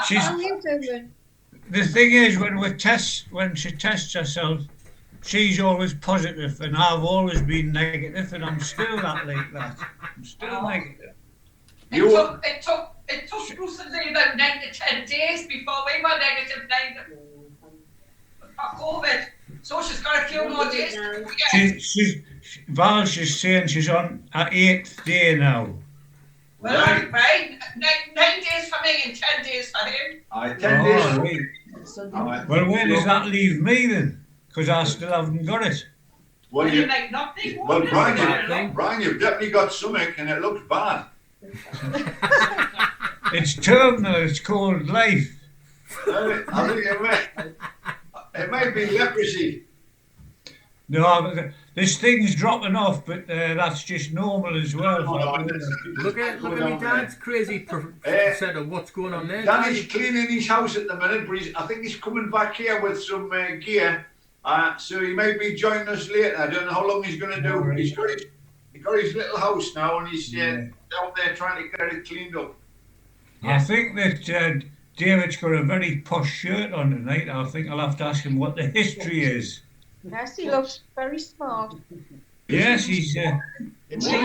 She's, How are you doing? the thing is, when she tests herself, she's always positive, and I've always been negative, and I'm still that like that. I'm still negative. It took Bruce and me about 9 to 10 days before we were negative 9 for COVID. So she's got a few more days to go yet. Val, she's saying she's on her 8th day now. Well, right. 9 days for me and 10 days for him. 10 days. Right. Well, where does that leave me then? Because I still haven't got it. Well, You like nothing. well, Brian, you've definitely got something, and it looks bad. It's terminal. It's called life. I think it might be leprosy. No, this thing's dropping off, but that's just normal as well. Look at me dad's crazy setup. What's going on there? Danny's cleaning his house at the minute, but I think he's coming back here with some gear. So he may be joining us later. I don't know how long he's going to do. He's got his little house now, and he's down there trying to get it cleaned up. I think that David's got a very posh shirt on tonight. I think I'll have to ask him what the history is. Yes, he looks very smart. Yes, he's. It's like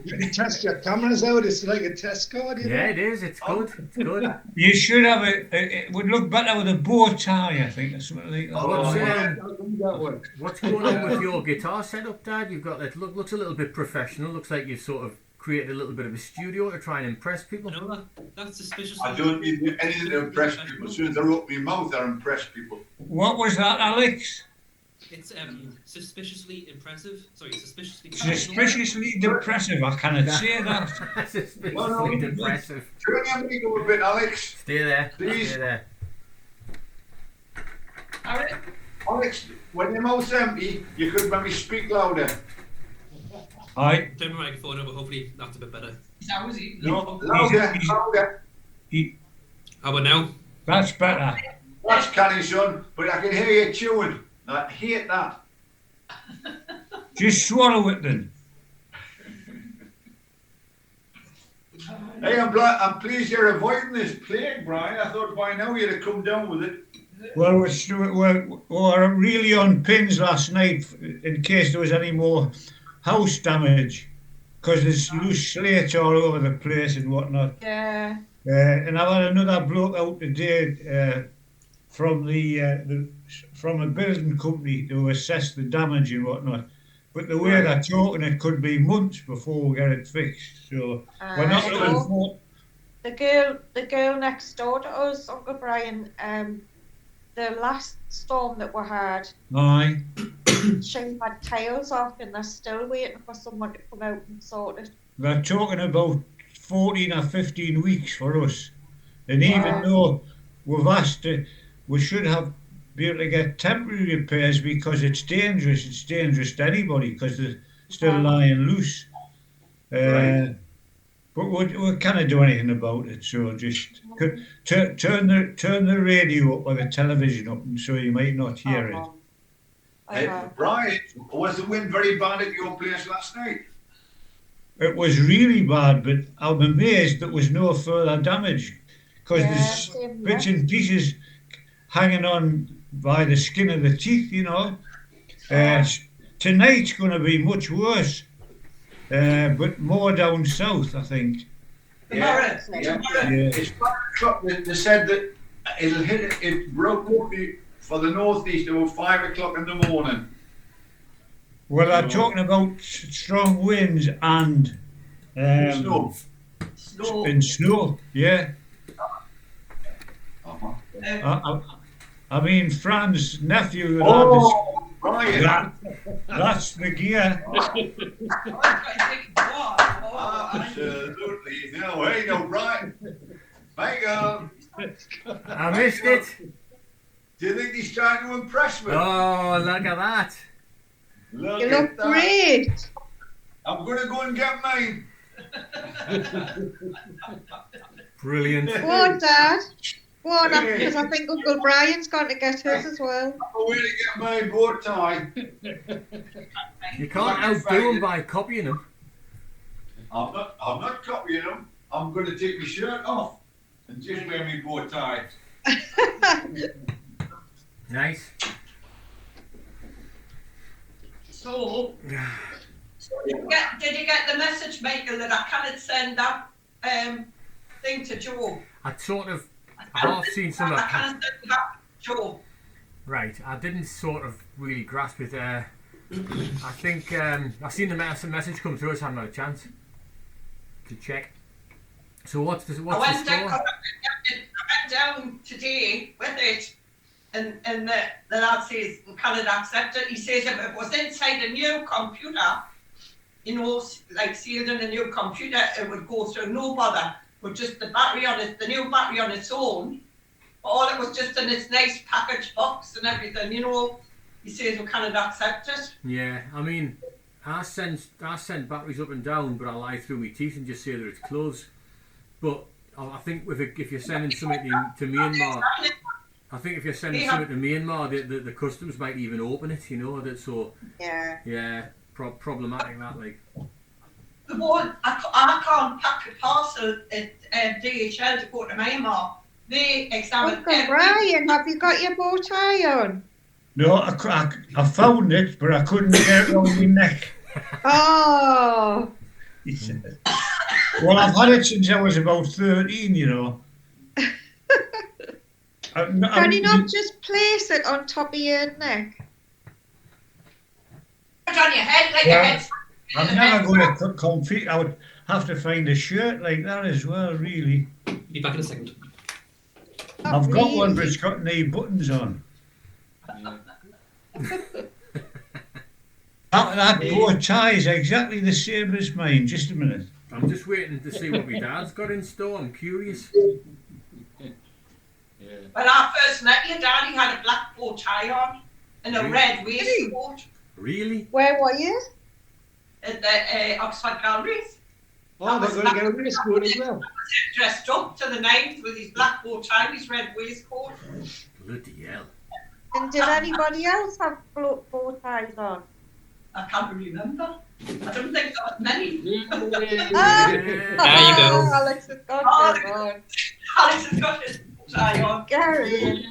you test your cameras out. It's like a test card. You know? Yeah, it is. It's good. It's good. You should have it would look better with a bow tie, I think, or something like that. What's going on with your guitar setup, Dad? You've got that looks a little bit professional. Looks like you've sort of created a little bit of a studio to try and impress people. No, that's suspicious. I don't need anything to impress people. As soon as I open my mouth, I impress people. What was that, Alex? It's suspiciously impressive. Sorry, suspiciously. Suspiciously depressive. I cannot say that. Suspiciously depressive. Turn your mic up a bit, Alex. Stay there. Please. Stay there. Alex, when your mouth's empty, you could maybe speak louder. Aye. Turn my microphone over. Hopefully, that's a bit better. That was it. No, Louder. How about now? that's better. That's canny, son, but I can hear you chewing. I hate that. Just swallow it then. Hey, I'm pleased you're avoiding this plague, Brian. I thought by now you'd have come down with it. Well, we're really on pins last night in case there was any more house damage, because there's loose slates all over the place and whatnot. Yeah. And I've had another bloke out today from from a building company to assess the damage and whatnot. But the way they're talking, it could be months before we get it fixed. So we're not looking for. The girl next door to us, Uncle Brian, the last storm that we had, Aye. she had tails off, and they're still waiting for someone to come out and sort it. They're talking about 14 or 15 weeks for us. And even though we've asked, we should be able to get temporary repairs because it's dangerous. It's dangerous to anybody because they're still lying loose. But we can't do anything about it. So just turn the radio up or the television up, and so you might not hear it. Hey, Brian, was the wind very bad at your place last night? It was really bad, but I'm amazed there was no further damage because there's bits and pieces hanging on by the skin of the teeth, you know. Tonight's going to be much worse, but more down south, I think. Yeah. It's 5 o'clock. They said that it'll hit it broke up for the northeast about 5 o'clock in the morning. Well, they're talking about strong winds and Snow. and snow. Yeah. I mean, Fran's nephew. Brian. That's the gear. Absolutely. No, hey, no, Brian. Michael. I missed it. Do you think he's trying to impress me? Oh, look at that. You look great. I'm going to go and get mine. Brilliant. Go on, Dad. Go on, because I think Uncle Brian's going to get his as well. I'm going to get my bow tie. You can't outdo him by copying him. I'm not copying him. I'm going to take my shirt off. And just wear me bow tie. Nice. So, did you get the message, Michael, that I cannot send that thing to Joe? I sort of half seen some of I that. can't send that to Joe. Right, I didn't sort of really grasp it there. I think I've seen the message come through, so I haven't had a chance to check. So what's the I went score? down today with it, and the lad says, can it accept it? He says if it was inside a new computer, you know, like sealed in a new computer, it would go through no bother. But just the battery on it, the new battery on its own, all it was just in its nice package box and everything, you know. He says we cannot accept it. Yeah, I mean, I send batteries up and down, but I lie through my teeth and just say that it's closed. But I think if you're sending something to Myanmar, I think if you're sending something to Myanmar, the customs might even open it, you know. That so Yeah. problematic that like. The one I can't pack a parcel at DHL to go to Myanmar. They examine Uncle Brian, have you got your bow tie on? No, I found it, but I couldn't get it around my neck. Oh, He said. Well, I've had it since I was about 13, you know. can you not just place it on top of your neck? Put it on your head like Yeah. a head. I'm never going to compete. I would have to find a shirt like that as well, really. Be back in a second. Not I've got one, but really. it's got no buttons on. That bow tie is exactly the same as mine. Just a minute. I'm just waiting to see what my dad's got in store. I'm curious. When I first met your dad, he had a black bow tie on and a red waistcoat Really? Where were you? at the Oxford Galleries. Oh, they're going to get a waistcoat as well. Dressed up to the nines with his black bow tie, his red waistcoat. Bloody hell. And did anybody else have bow ties on? I can't remember. I don't think there was many. Ah, There you go. Alex has got Oh, them on. Alex has got his bow tie on. Gary.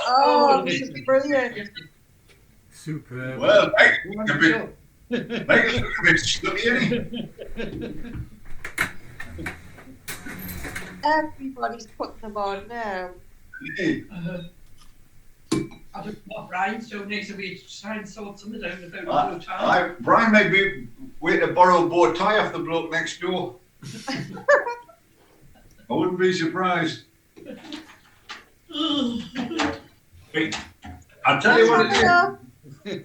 Oh, this is brilliant. Superb. Well, Michael's a bit slutty, isn't he? Everybody's putting them on now. Hey, I don't know what Brian's doing next week to try and sort something out about the bow tie. Brian may be waiting to borrow a bow tie off the bloke next door. I wouldn't be surprised. Hey, I'll tell you what it is.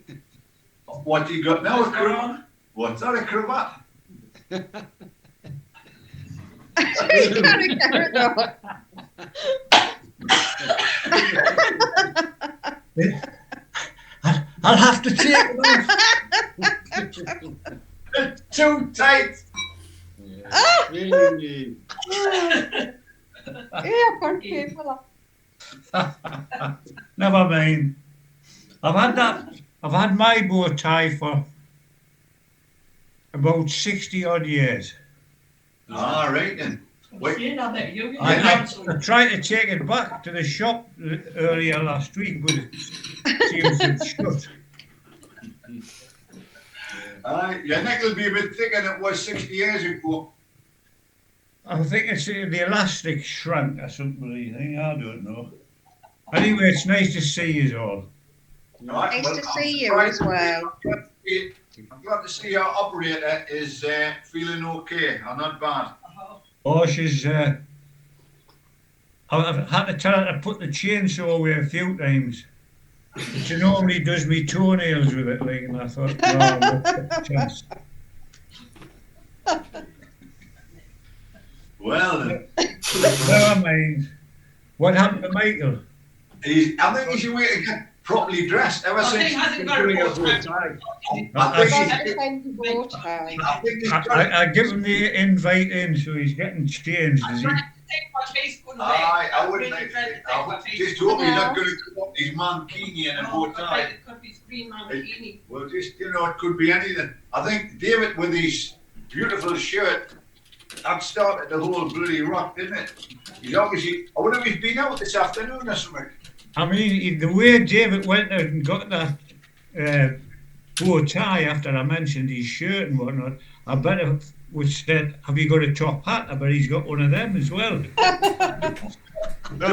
What you got now? A cravat? What's that, a cravat? He's got a carrot on. I'll have to take it off. Too tight. Really? Yeah, for people. Never mind. I've had my bow tie for about 60 odd years. All right then. Wait. I tried to take it back to the shop earlier last week, but it seems it's shut. Your neck will be a bit thicker than it was 60 years ago. I think it's the elastic shrank or something. I don't know. Anyway, it's nice to see you all. Right, Nice to I'm see you surprised as well. I'm glad to see our operator is feeling okay or not bad. Oh, she's. I've had to tell her to put the chainsaw away a few times. She normally does me toenails with it, like, and I thought, no, look at the chance. Well then, Never mind. What happened to Michael? I think he's away to get properly dressed ever I think since. he hasn't got a Doing a bow bow tie. tie. I think Got he's, a fancy bow tie. I think he's got I give him the invite in, so he's getting changed, is he? Take my face good away. I wouldn't. Really dread to take I my would face. just hope he's not going to come up his mankini and a bow No, tie. it could be green mankini. Well, just, it could be anything. I think David with his beautiful shirt that started the whole bloody rot, didn't it? He's obviously, I wonder if he's been out this afternoon or something. I mean, the way David went out and got that bow tie after I mentioned his shirt and whatnot, I better would said, have you got a top hat? I bet he's got one of them as well. No,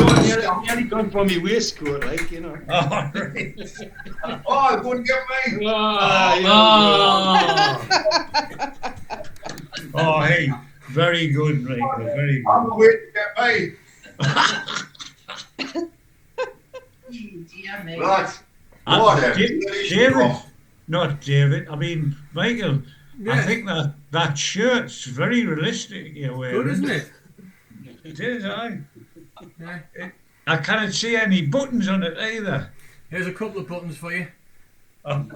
nearly gone for me waistcoat, like, you know. All right. Oh, it wouldn't get me. Oh, hey, very good, Michael, very I'm good. waiting to get me. Dear me. Right. What a David, bloody David, stuff. not David, I mean, Michael, I Yeah. think that shirt's very realistic you're wearing. Good, isn't it? It is, aye. Yeah. I can't see any buttons on it either. Here's a couple of buttons for you. Oh.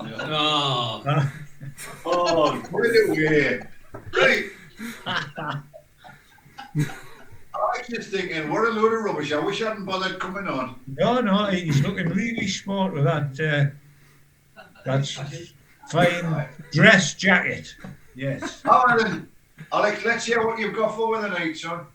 Oh, put it away. Right. I was just thinking, what a load of rubbish. I wish I hadn't bothered coming on. No, he's looking really smart with that fine dress jacket. Yes. All right then. Alex, let's hear what you've got for the night, son.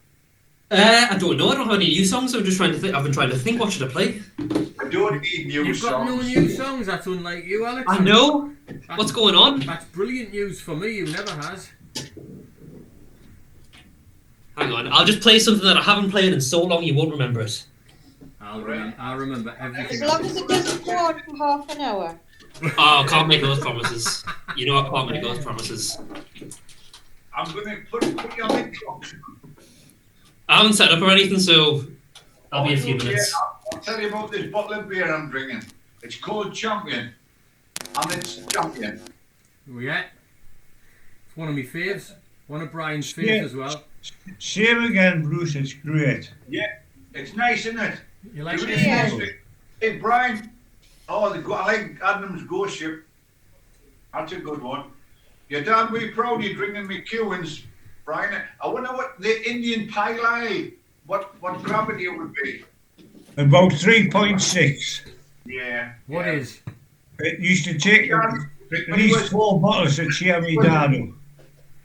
I don't know. I don't have any new songs. I'm just trying to think. I've been trying to think. What should I play? I don't need new You've got no songs. new songs. That's unlike you, Alex. I know. What's going on? That's brilliant news for me. You never has. Hang on. I'll just play something that I haven't played in so long you won't remember it. I'll remember everything. As long as it doesn't go on for half an hour. Oh, I can't make those promises. You know I can't make those promises. I'm going to put you on the clock. I haven't set up or anything, so I'll be a few minutes. I'll tell you about this bottle of beer I'm drinking. It's called Champion. And it's Champion. Oh, yeah. It's one of my faves. One of Brian's faves Yeah. as well. Same again, Bruce. It's great. It's nice, isn't it? You like It this? is Yeah. nice. Hey, Brian. Oh, I like Adam's Ghost Ship. That's a good one. Your dad will be proud you're drinking me Cewins, Brian. I wonder what the Indian Pale Ale, what gravity it would be. About 3.6. Yeah. What yeah. is? It used to take Yeah. at least 4 bottles to cheer me down.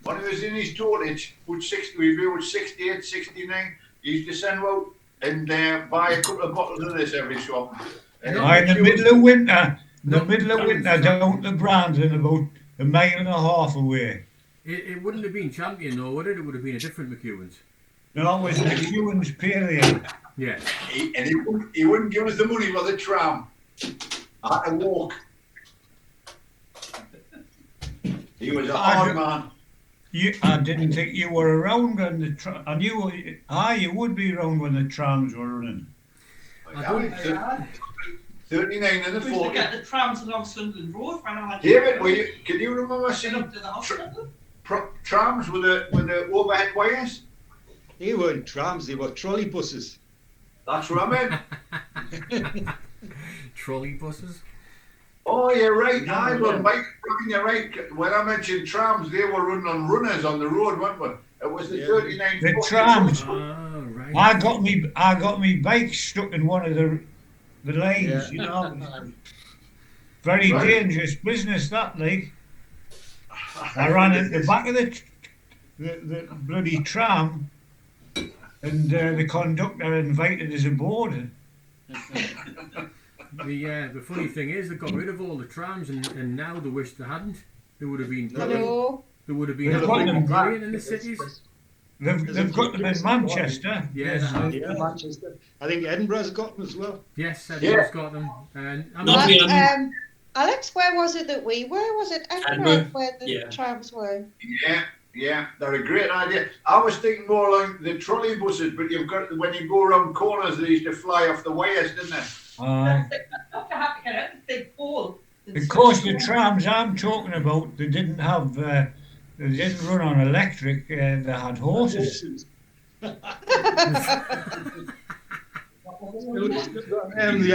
When he was in his tonnage, put 60, we viewed 68, 69. He used to send out and buy a couple of bottles of this every so often. No. Aye, in the middle of winter, down the Brandon, about a mile and a half away. It wouldn't have been Champion, though, would it? It would have been a different McEwen's. No, it was the Hewins Pale Ale. Yeah. He wouldn't give us the money for the tram. I had to walk. He was a hard man. I didn't think you were around when the tram. I knew. You would be around when the trams were running. I don't- 39 and the We used to 40. get the trams along Sunderland Road when I had David, can you remember up seeing to the hospital. trams with the overhead wires? They weren't trams, they were trolley buses. That's what I meant. Trolley buses. Oh, you're right. I was Mike, you're right. When I mentioned trams, they were running on runners on the road, weren't they? It was the Yeah. 39. The trams. Oh, right. I got me bike stuck in one of the lanes. Yeah. You know, very Right. dangerous business that, like. I ran at the back of the bloody tram, and the conductor invited us aboard. The funny thing is, they got rid of all the trams, and now they wish they hadn't. There would have been Hello. There would have been They've a got them back. brilliant in the cities. They've got them in Manchester. Yeah, they have. Yeah, Manchester. I think Edinburgh's got them as well. Yes, Edinburgh's got them. And I mean, Not me, Alex, where was it that we were? Was it Edinburgh Edinburgh, where the yeah. trams were? Yeah, they're a great idea. I was thinking more like the trolley buses, but you've got when you go around corners, they used to fly off the wires, didn't they? Have to have to get out the big pole. Of course, the trams I'm talking about, they didn't run on electric. They had horses. The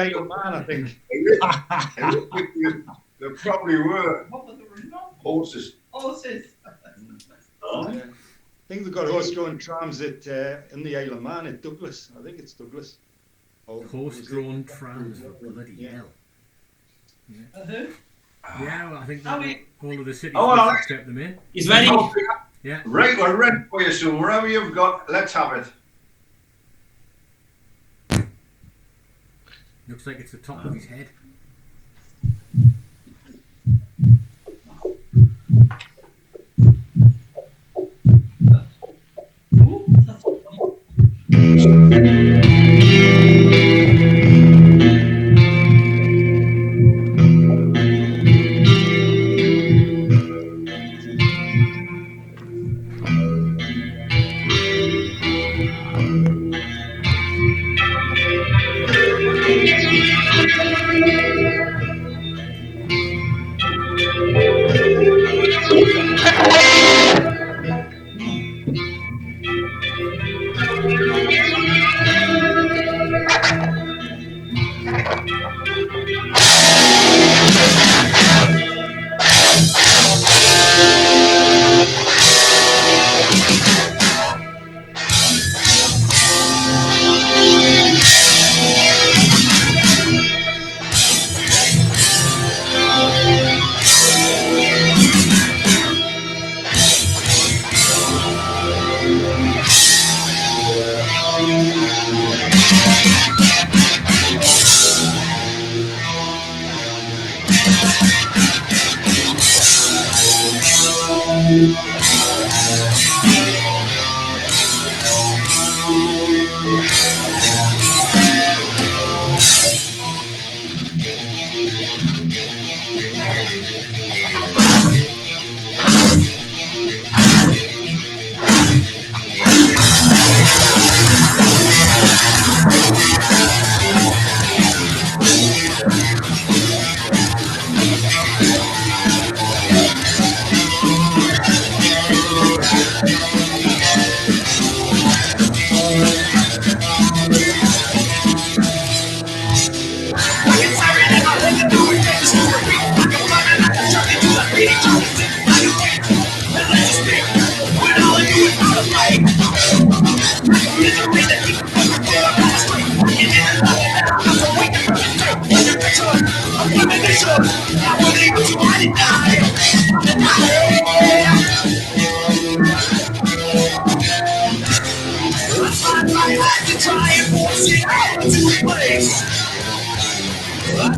Isle of Man, I think. They probably were What were the original? horses. Horses. I think they've got horse-drawn trams in the Isle of Man at Douglas. I think it's Douglas. Oh, horse-drawn trams. Bloody Yeah. hell. Uh-huh. Yeah, well, I think Oh, all of the cities Oh, wish Alex. to kept them in. He's ready. How Yeah. Right, we're ready for you, so wherever you've got, let's have it. Looks like it's the top of his head.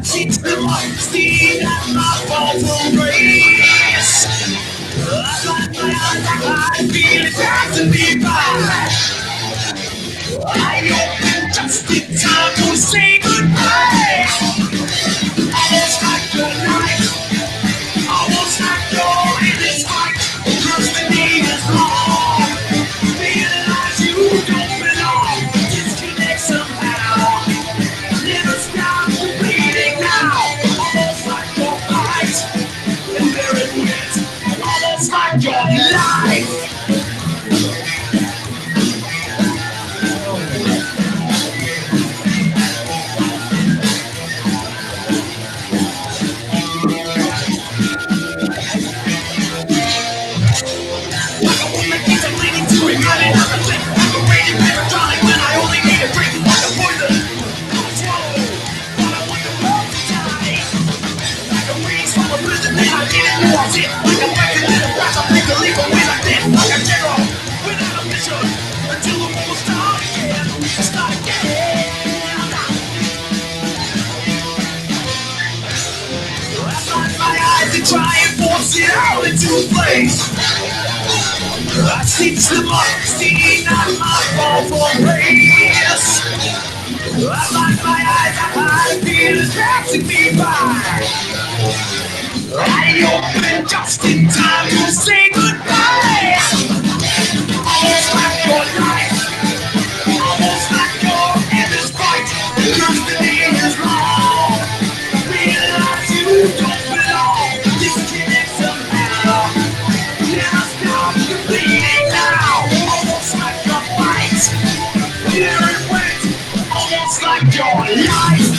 Teach them honesty and my fall from grace. I feel it has to be right. I open just in time to say goodbye. Almost like your life, almost like your in this fight. Cause the day is long. Realize you don't belong. Disconnect somehow. Never stop the bleeding now. Almost like your fight. And there it went. Almost like your life. Try and force it out into place. I teach them honesty, not my fault for grace. I like my eyes, I feel is passing me by. I open just in time to say goodbye. Almost like your life, almost like your endless fight. Cause the day is long. Realize you don't belong. Disconnect somehow. Never stop the bleeding now. Almost like your fight. Here it went. Almost like your life.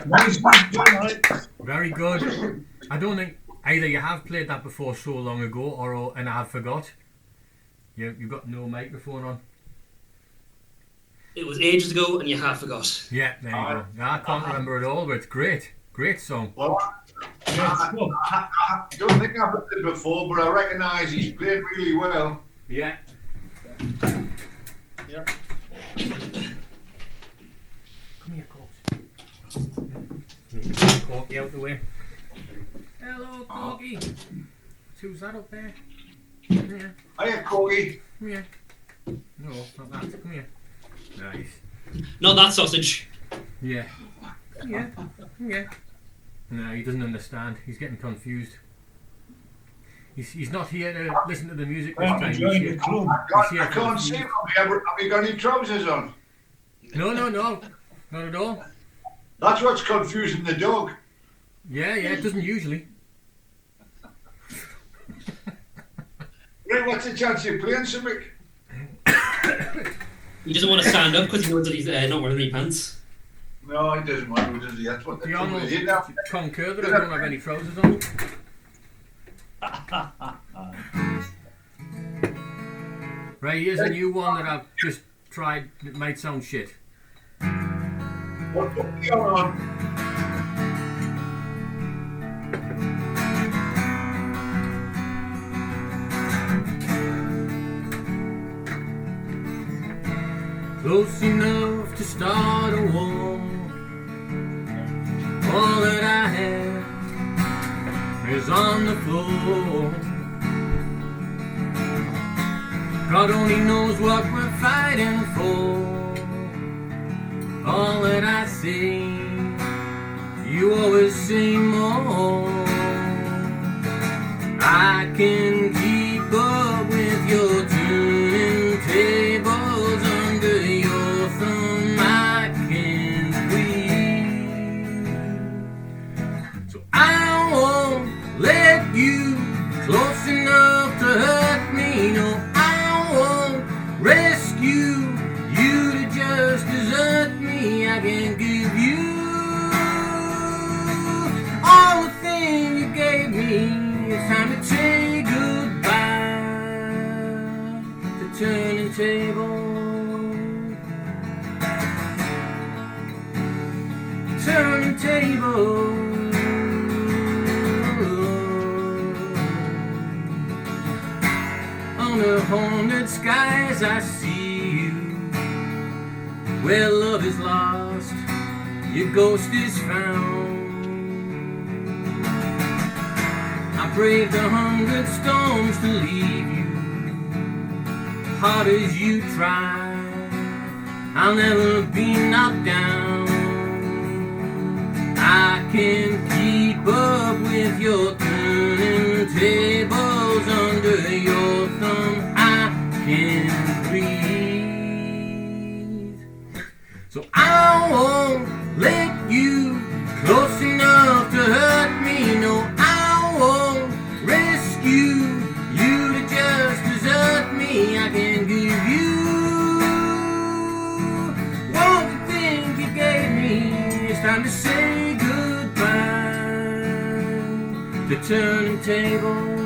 Nicely done, Alex. Very good. I don't think either you have played that before so long ago, or and I have forgot. You've got no microphone on. It was ages ago, and you have forgot. Yeah, there you go. I can't remember it all, but it's great. Great song. Well, I don't think I've heard it before, but I recognise he's played really well. Yeah. Yeah. Come here, Corky. Corky out the way. Hello, Corky. Who's that up there? Come here. Hiya, Corky. Come here. No, not that. Come here. Nice. Not that sausage. Yeah. Come here. Come here. No, he doesn't understand. He's getting confused. He's not here to listen to the music this Well, time. He's join the here. club. I can't see him. Have you got any trousers on? No. Not at all. That's what's confusing the dog. Yeah, it doesn't usually. Right, what's the chance of playing something? He doesn't want to stand up because he knows that he's not wearing any pants. No, it doesn't matter, does he? That's what the The trouble Arnold is. You know, concur that I don't have any trousers on. Right, here's a new one that I've just tried. It might sound shit. what's going on? Close enough to start a war. All that I have is on the floor. God only knows what we're fighting for. All that I see, you always say more. I can keep up with your turning tables under your thumb. I can breathe. So I won't let you close enough to hurt me. No, I won't rescue you to just desert me. I can give you all the things you gave me. It's time to say goodbye to turning tables. Turning tables. Under haunted skies I see you. Where love is lost, your ghost is found. I braved 100 storms to leave you. Hard as you try, I'll never be knocked down. I can keep up with your turning tables under your thumb. I can breathe. So I won't let you close enough to hurt me. No, I won't rescue you to just desert me. I can give you all the things you gave me. It's time to say goodbye to turning tables.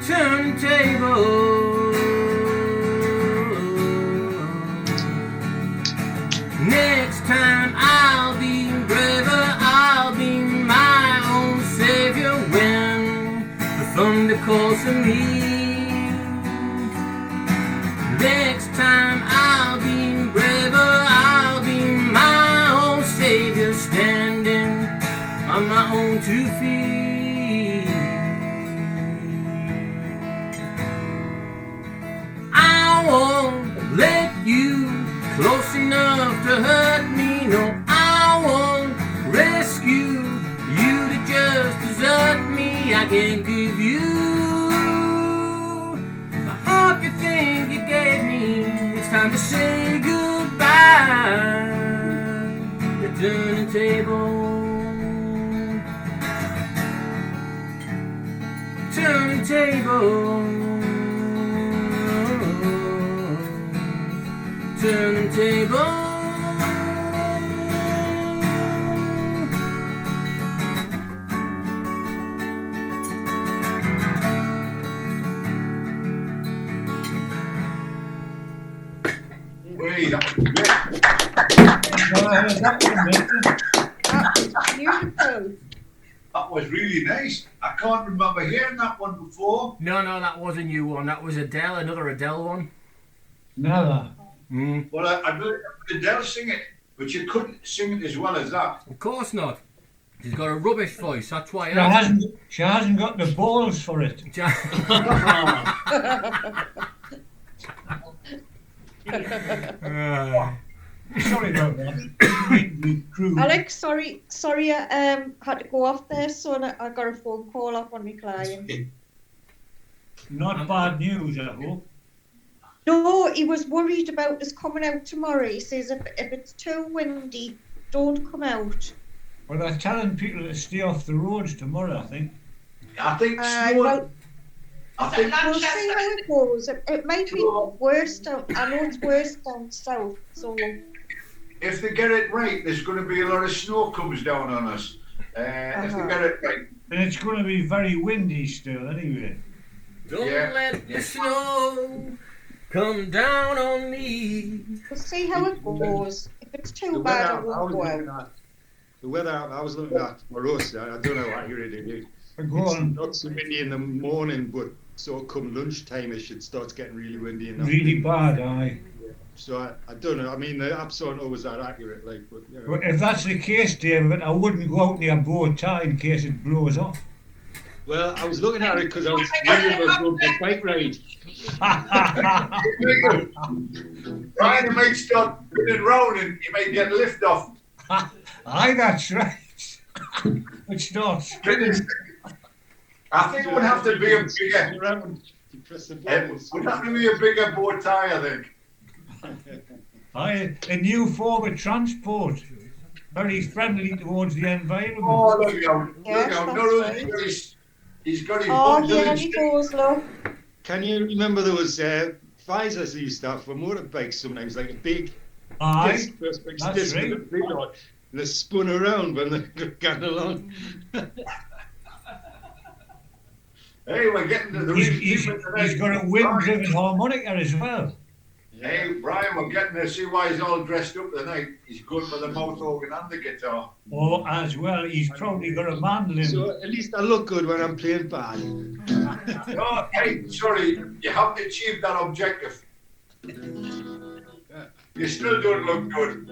Turning tables. Next time I'll be braver, I'll be my own savior when the thunder calls to me. Next time I'll be braver, I'll be my own savior, standing on my own 2 feet. I won't let you close enough to hurt me. No, I won't rescue you to just desert me. I can give you the heart you think you gave me. It's time to say goodbye to turning table. Turning table. turn the table. Hey, that was great. Well, I heard that one, mate. That was beautiful. That was really nice. I can't remember hearing that one before. No, that was a new one. That was Adele, another Adele one. Never. Well, I'd really have Adele sing it, but you couldn't sing it as well as that. Of course not. She's got a rubbish voice. That's why. I She hasn't got the balls for it. Sorry about that. Crude. Alex, sorry, I had to go off there, so I got a phone call off on my client. Not bad news, I hope. No, he was worried about us coming out tomorrow. He says if it's too windy, don't come out. Well, they're telling people to stay off the roads tomorrow, I think. I think Well, I think we'll see how it goes. It might be worse down. I know it's worse down south, so if they get it right, there's going to be a lot of snow comes down on us. If they get it right. And it's going to be very windy still, anyway. Don't Yeah. let the snow come down on me. we'll see how it goes. If it's too bad, I won't go out. The weather I was looking at for us, I don't know how accurate it is. Go on. Not so windy in the morning, but sort of come lunchtime-ish, it starts getting really windy. And Really bad, aye. So I don't know. I mean, the apps aren't always that accurate, like. But, you know. But if that's the case, David, I wouldn't go out near bow tie in case it blows off. Well, I was looking at it because I was wondering if I was going for a bike ride. Brian, you might start spinning round and you might get a lift off. Aye, that's right. It starts spinning. I think it would have to be a bigger. Around, you press the It buttons. would have to be a bigger bow tie, I think. Aye, a new form of transport. Very friendly towards the environment. Oh, look out! Yes, Look out! that's No, right. he's got his Oh, bundle yeah, and he stick. goes, look. Can you remember there was visors they used to have for motorbikes sometimes, like a big Aye, disc, first big that's disc with right. a big on, and they spun around when they got along. Hey, we're getting to the he's got a wind-driven harmonica as well. Hey, Brian, we're getting to see why he's all dressed up tonight. He's good for the mouth organ and the guitar. Oh, as well, he's probably got a mandolin. So at least I look good when I'm playing bad. No, hey, sorry, you haven't achieved that objective. You still don't look good.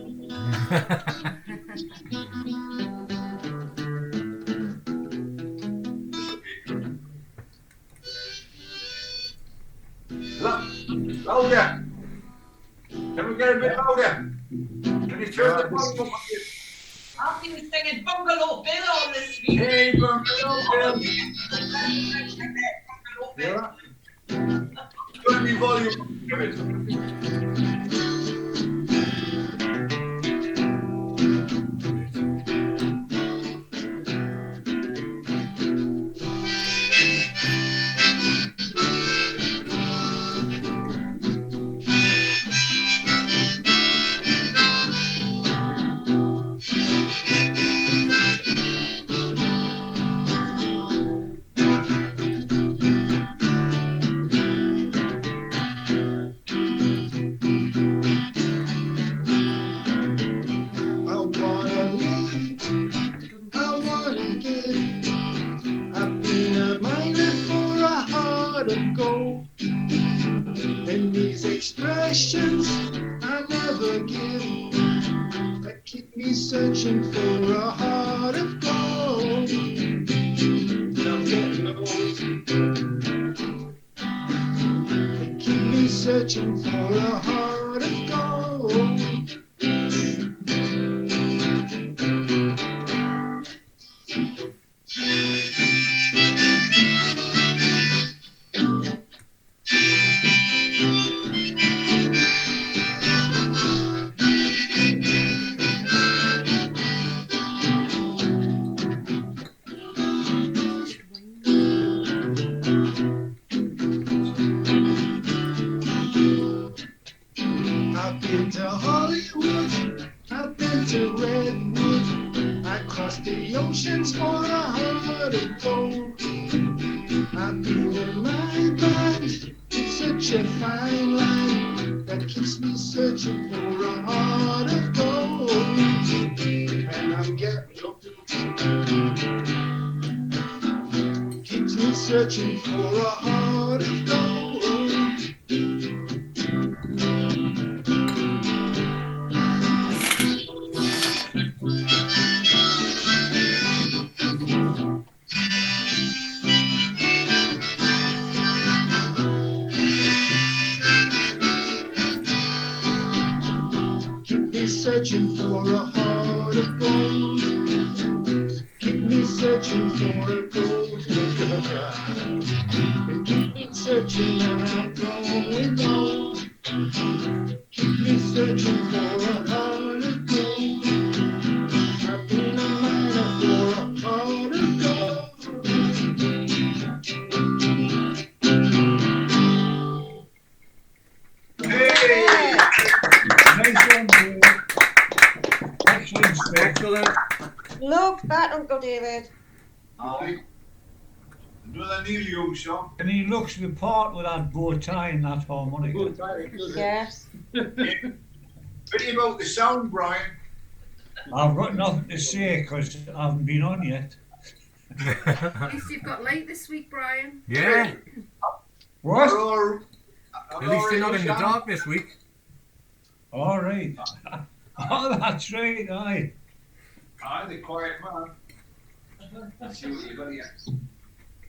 Louder. Can we get a bit louder? Can you turn the volume up? I've been singing Bungalow Bill all this week. Hey, Bungalow Bill. Bungalow Bill. Turn the volume up. Give it. Searching for a heart of gold. I'm getting old. They keep me searching for a heart of gold. I've been to Hollywood, I've been to Redwood, I crossed the oceans for a heart of gold. I've been in my mind, it's such a fine line that keeps me searching for a heart of gold. And I'm getting keeps me searching for a heart of gold. Keep me searching for a heart of gold. Keep me searching for a gold digger. And keep me searching and I'm going on. Keep me searching for a heart of gold. I've been a miner for a heart of gold. Hey! Nice one, David. Excellent stuff. Excellent. Love that, Uncle David. Aye. Another Neil Young song. And he looks the part with that bow tie and that harmonica. Yes. Pity about the sound, Brian. I've got nothing to say because I haven't been on yet. At least you've got light this week, Brian. Yeah. What? At least you're not in the dark this week. All right. Oh, that's right, aye. Aye, the quiet man. Let's see what you got here.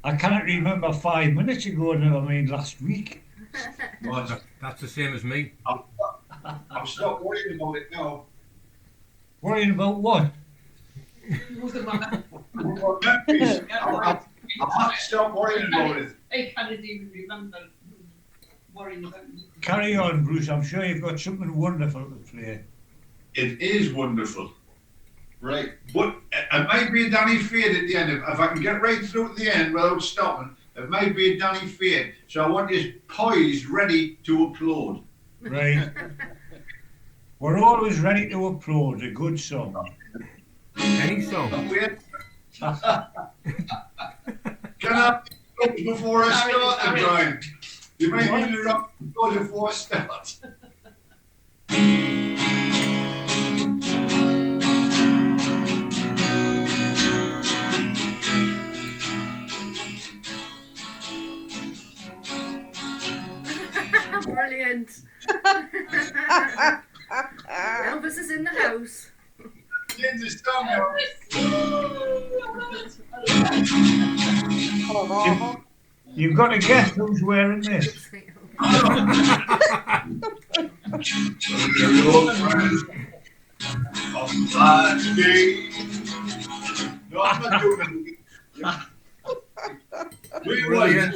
I can't remember 5 minutes ago, never mind last week. What? That's the same as me. I'm stopped worrying about it now. Worrying about what? Who's the man? Memphis. I have to stop worrying about it. I can't even remember worrying about it. Carry on, Bruce. I'm sure you've got something wonderful to play. It is wonderful. Right. But it might be a Danny fade at the end. If I can get right through to the end without stopping, it might be a Danny fade. So I want you poised, ready to applaud. Right. We're always ready to applaud a good song. Any song. Wait. Can I stop before I start, Brian? You might be interrupt before I start. Brilliant. Elvis is in the house. In the song, You've got to guess who's wearing this. No, I'm not doing it. Brilliant.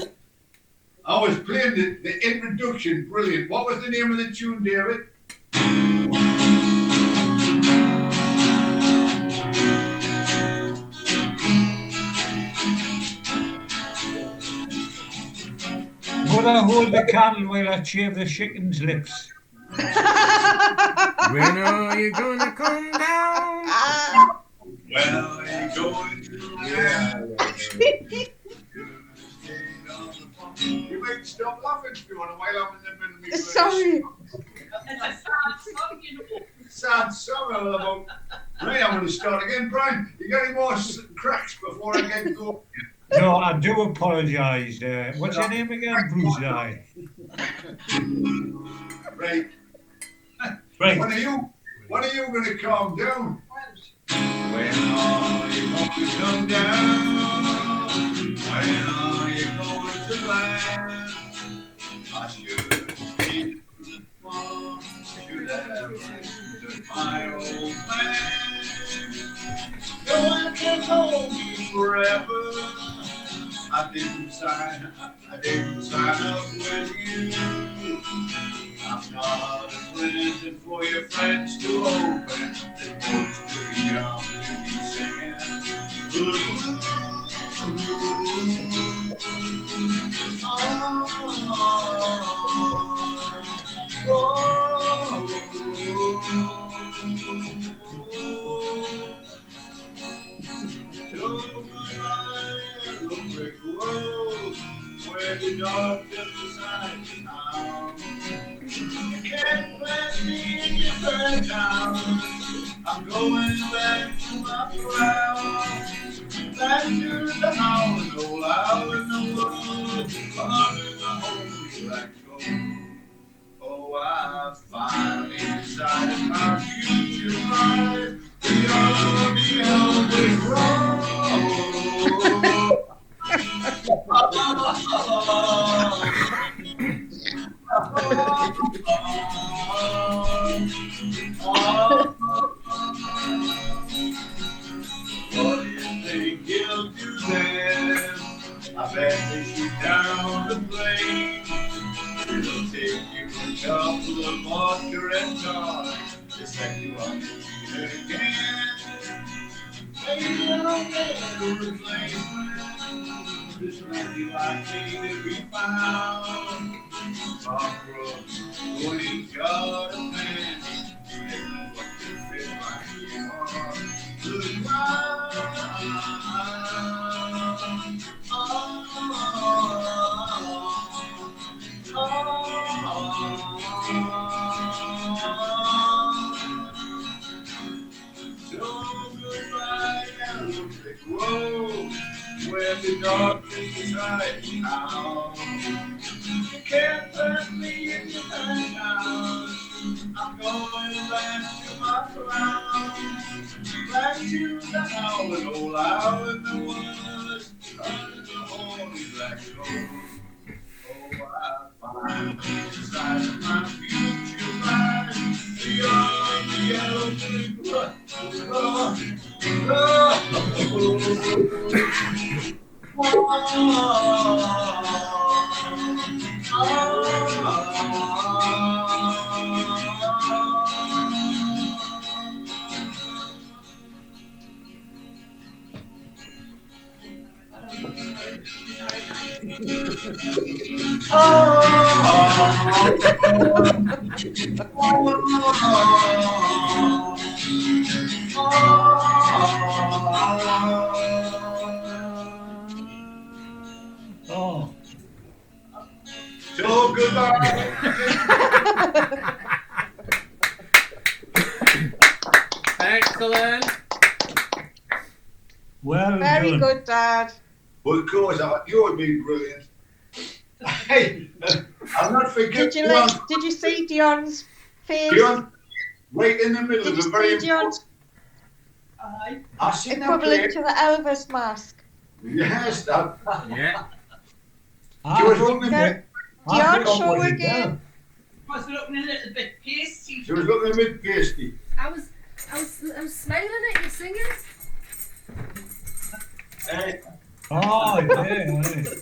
I was playing the introduction, brilliant. What was the name of the tune, David? Mother, hold the candle while I shave the chicken's lips. When are you gonna come down? When are you going to You make stop laughing if you want to while I'm in the middle of Sorry. It's a sad song, you know. sad song all about. Right, I'm going to start again, Brian. You got any more cracks before I get going? No, I do apologise. What's your name again? Bruce Eye. Right. Right. When are you going to calm down? When are you going to come down? When are you going to land? I should be one, should have been my old man. No one can hold me forever. I didn't sign up with you. I'm not a present for your friends to open. They're both too young to be singing. Oh, burn down. I'm going back to my ground. Back to the house, all out in the woods, under the holy black gold. Oh, I finally decided my future life beyond the Elvis Road. What do you think he'll do then? I bet they shoot down the plane. It'll take you a couple of vodka and time to set you up again. Maybe I'll get a replacement. This lady like me that we found. Barbara, when he got a man, what to fit like you are. Look so goodbye, Elvis Road, where the darkness is right now. You can't turn me in your town. I'm going back to my ground, back to the howling old out in the woods, under the holy black gold. Oh, I find inside of my future life beyond the yellow brick road. Oh, So goodbye. Excellent. well Very done. good, Dad. Well, of course, you would be brilliant. Hey, I'm not forgetting. Did you see Dion's face? Dion, right in the middle Did of you a very see Dion's I've seen that equivalent play. to the Elvis mask? Yes, that. Yeah. I She was think looking Yeah. at I Dion, think I show put it again. down. I was looking a little bit pasty. She was looking a bit pasty. I was smiling at you singing. Hey, Oh, yeah, yeah.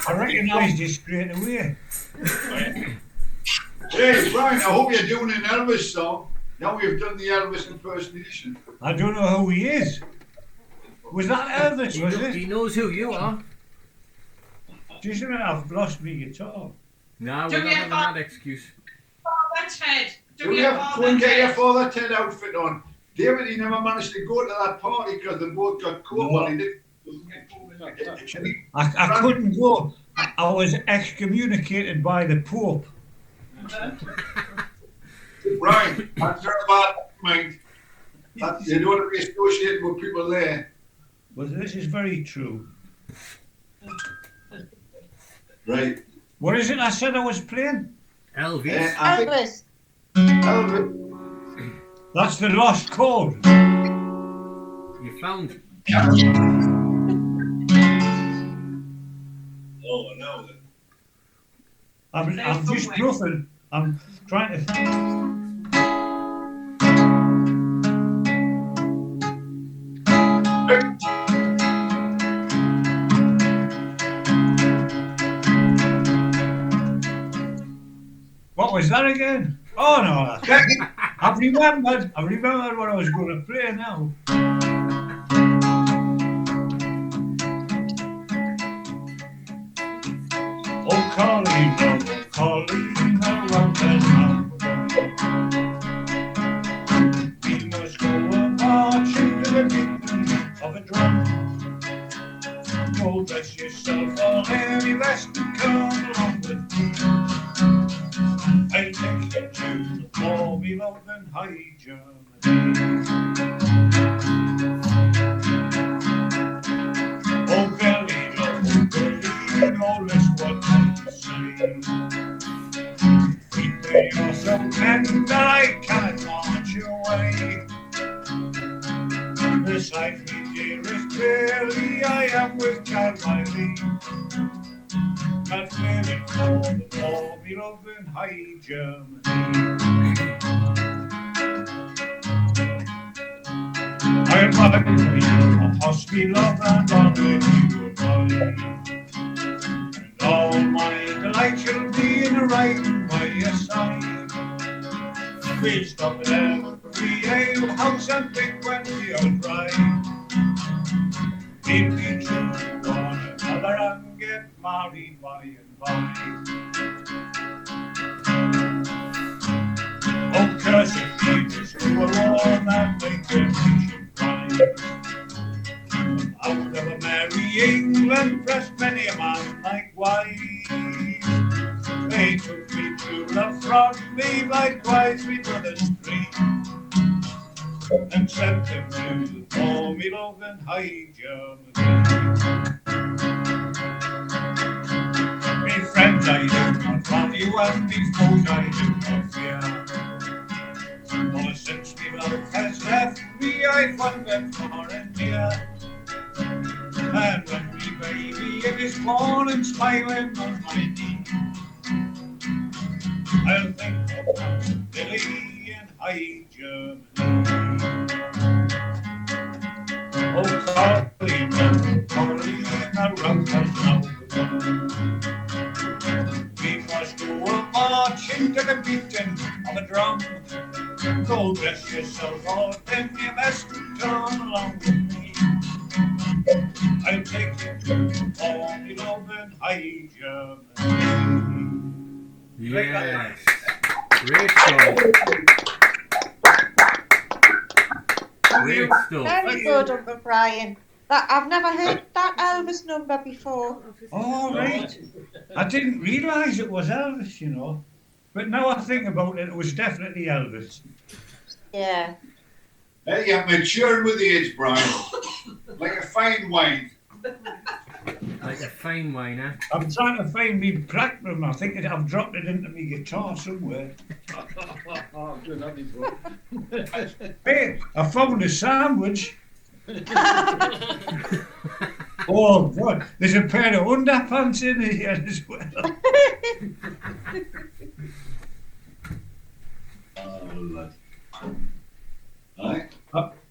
I recognised you straight away. hey, Brian, I hope you're doing an Elvis song. Now we've done the Elvis impersonation. I don't know who he is. Was that Elvis, was He it? knows who you are. Just a minute, I've lost my guitar. No, Do we're not me a having fa- that excuse. Father Ted. Do we have go and get your Father Ted outfit on? David, he never managed to go to that party because they both got caught. No. Well, he did. I couldn't go. I was excommunicated by the Pope. Brian, that's not a bad mind. You don't want to be associated with people there. Well, this is very true. Right. What is it I said I was playing? Elvis. I think Elvis. Elvis. That's the lost chord. You found. Oh, no. I'm just bluffing. I'm trying to. What was that again? Oh no, I've remembered what I was going to play now. Oh, Colleen, rock and roll. We must go a-marching to the beat of a drum. Oh, bless yourself, all Mary West, and come along with me. Germany. Oh, belly, no less what I say. Keep yourself and I can't march away. Beside me, dearest Billy, I am with Carmine. Not feeling for the war, we love in high Germany. I'm happy, a husky love and I'll bid you goodbye. And all my delight shall be in a ride by your side. We'll stop at every ale house and pick when we'll ride. We'll be true to one another and get married by and by. Oh, cursed thieves who were warm and make their nation rise. Out of a merry England pressed many a man likewise. They took me to love from me, likewise we brothers three, and sent them to for me love in high Germany. Me friends I do not value, and me foes I do not fear. For since me love has left me, I find them far and near. And when me baby it is born and smiling on my knee, I'll think of Billy in high Germany. Oh, Carly, the rough has now begun. We must go a marching to the beating of a drum. Go dress yourself all in your best and come along with me. I'll take you to all the love in high Germany. Yes. Great song. Great stuff. Very good, Uncle Brian. That I've never heard that Elvis number before. All right. I didn't realise it was Elvis, you know. But now I think about it, it was definitely Elvis. Yeah. Hey, you're maturing with age, Brian. Like a fine wine. Like a fine wine, eh? I'm trying to find me platinum. I think I've dropped it into my guitar somewhere. Oh, good, that'd be good. Hey, I found a sandwich. Oh, God. There's a pair of underpants in here as well. Right.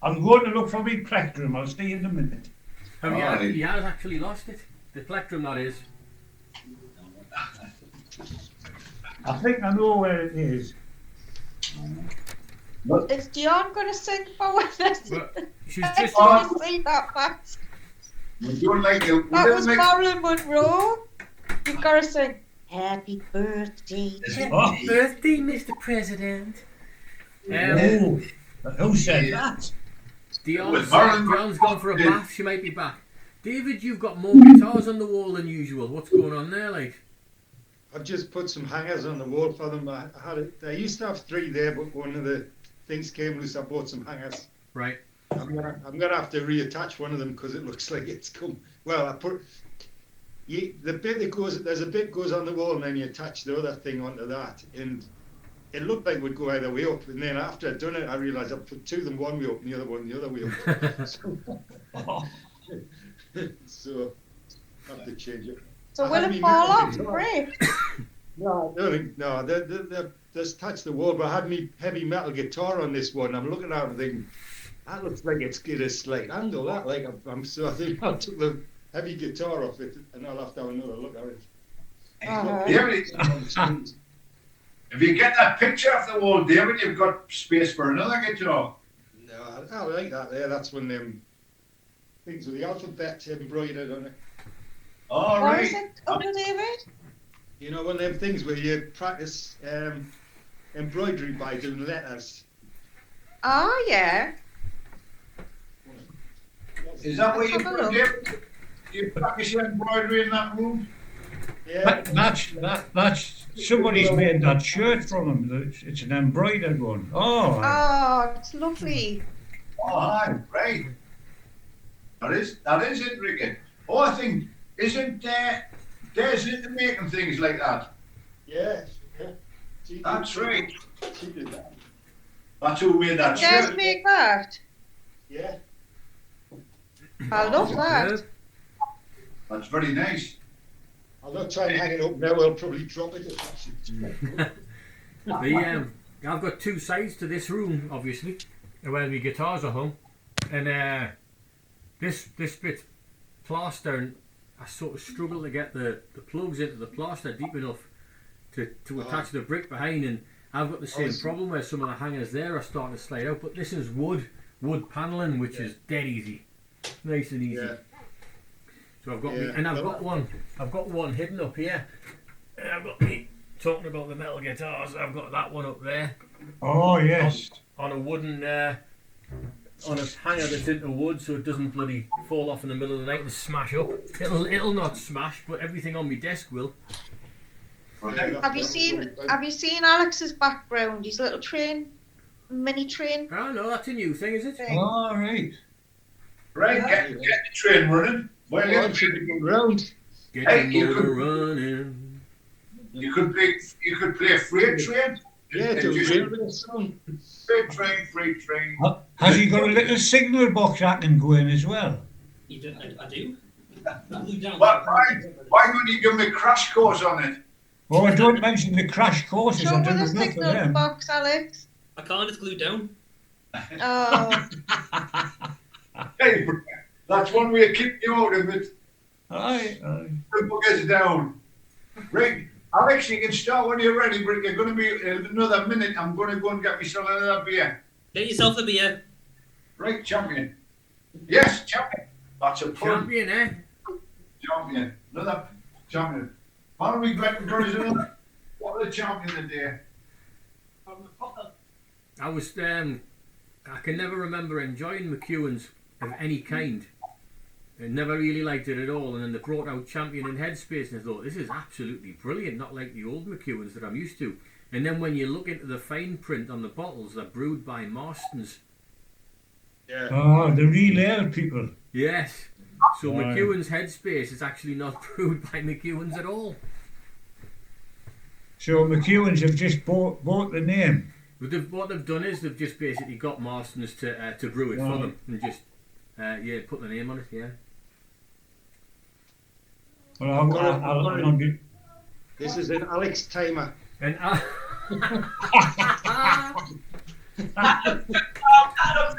I'm going to look for me plectrum. I'll stay in a minute. He has actually lost it. The plectrum, that is. I think I know where it is. Is Dion going to sing for us? Well, she's I just want to see that fast. We're doing like you. That was Marilyn Monroe. You've got to sing Happy Birthday to Oh, birthday, Mr. President. oh, who said that? Dion's Marilyn gone for a bath. She might be back. David, you've got more guitars on the wall than usual. What's going on there, like? I've just put some hangers on the wall for them. I used to have 3 there, but one of the things came loose. I bought some hangers. Right. I'm gonna have to reattach one of them because it looks like it's come. Well, I put the bit that goes. There's a bit goes on the wall, and then you attach the other thing onto that, and it looked like it would go either way up. And then after I'd done it, I realised I put 2 of them one way up, and the other one the other way up. So I have to change it. So I will had it me fall metal off? guitar. Great. No, I don't think, no, they're attached to the wall, but I had me heavy metal guitar on this one. I'm looking at it and thinking, that looks like it's got a slight angle, that, like, so I think I took the heavy guitar off it, and I'll have to have another look at it. David, if you get that picture off the wall, David, you've got space for another guitar. No, I like that there, that's one of them things with the alphabet embroidered on it. All What right. is it, Uncle David? You know, one of them things where you practice embroidery by doing letters. Oh, yeah. Is that what you Let's have a do, David? You practice your embroidery in that room? Yeah. That's somebody's made that shirt from him. It's an embroidered one. Oh, Oh, it's lovely. Oh, hi, right. That is it, Ricky. Oh, I think, isn't Des into making things like that? Yeah. She did- That's right. She did that. That's who made that Just shirt. make that. Yeah. I love that. That's very nice. I'll not try and hang it up now. I'll probably drop it. I've got two sides to this room, obviously, where my guitars are hung, and this bit's plaster, and I sort of struggle to get the plugs into the plaster deep enough to attach the brick behind, and I've got the same problem where some of the hangers there are starting to slide out, but this is wood panelling, which is dead easy, nice and easy. Yeah. So I've got Yeah. I've got one hidden up here. And I've got me talking about the metal guitars. I've got that one up there oh yes. on a wooden on a hanger that's into wood, so it doesn't bloody fall off in the middle of the night and smash up. It'll not smash, but everything on my desk will. Have you seen Alex's background? His little mini train. Oh no, that's a new thing, is it? thing. All right. Right, get the train running. Well, Well, should be going round. Get Hey, the you motor could- running. you could play freight train. Yeah, And to just- railway song. freight train. Has he got a little signal box I can go in as well? You do, I do. Glue down. Why don't you give me a crash course on it? Oh, don't mention the crash courses. Show I with don't the know enough of signal them. box, Alex. I can't, it's glued down. Oh, Hey, that's one way of keeping you out of it. Aye. Simple gets down. Right, Alex, you can start when you're ready, but you're going to be another minute. I'm going to go and get myself another beer. Get yourself the beer. Right, champion. Yes, champion. That's a pun. Champion, eh? Champion. Another champion. How do we get another? What are the champion today? I was I can never remember enjoying McEwen's of any kind. I never really liked it at all, and then they brought out Champion in Headspace, and I thought, this is absolutely brilliant, not like the old McEwen's that I'm used to. And then when you look into the fine print on the bottles, they're brewed by Marston's. Yeah. Oh, the real ale people. Yes. So Right. McEwen's Headspace is actually not brewed by McEwen's at all. So McEwen's have just bought the name. But what they've done is they've just basically got Marston's to brew it for Right. them, and just put the name on it. Yeah. Well, I'll be. This is an Alex timer. And Adam's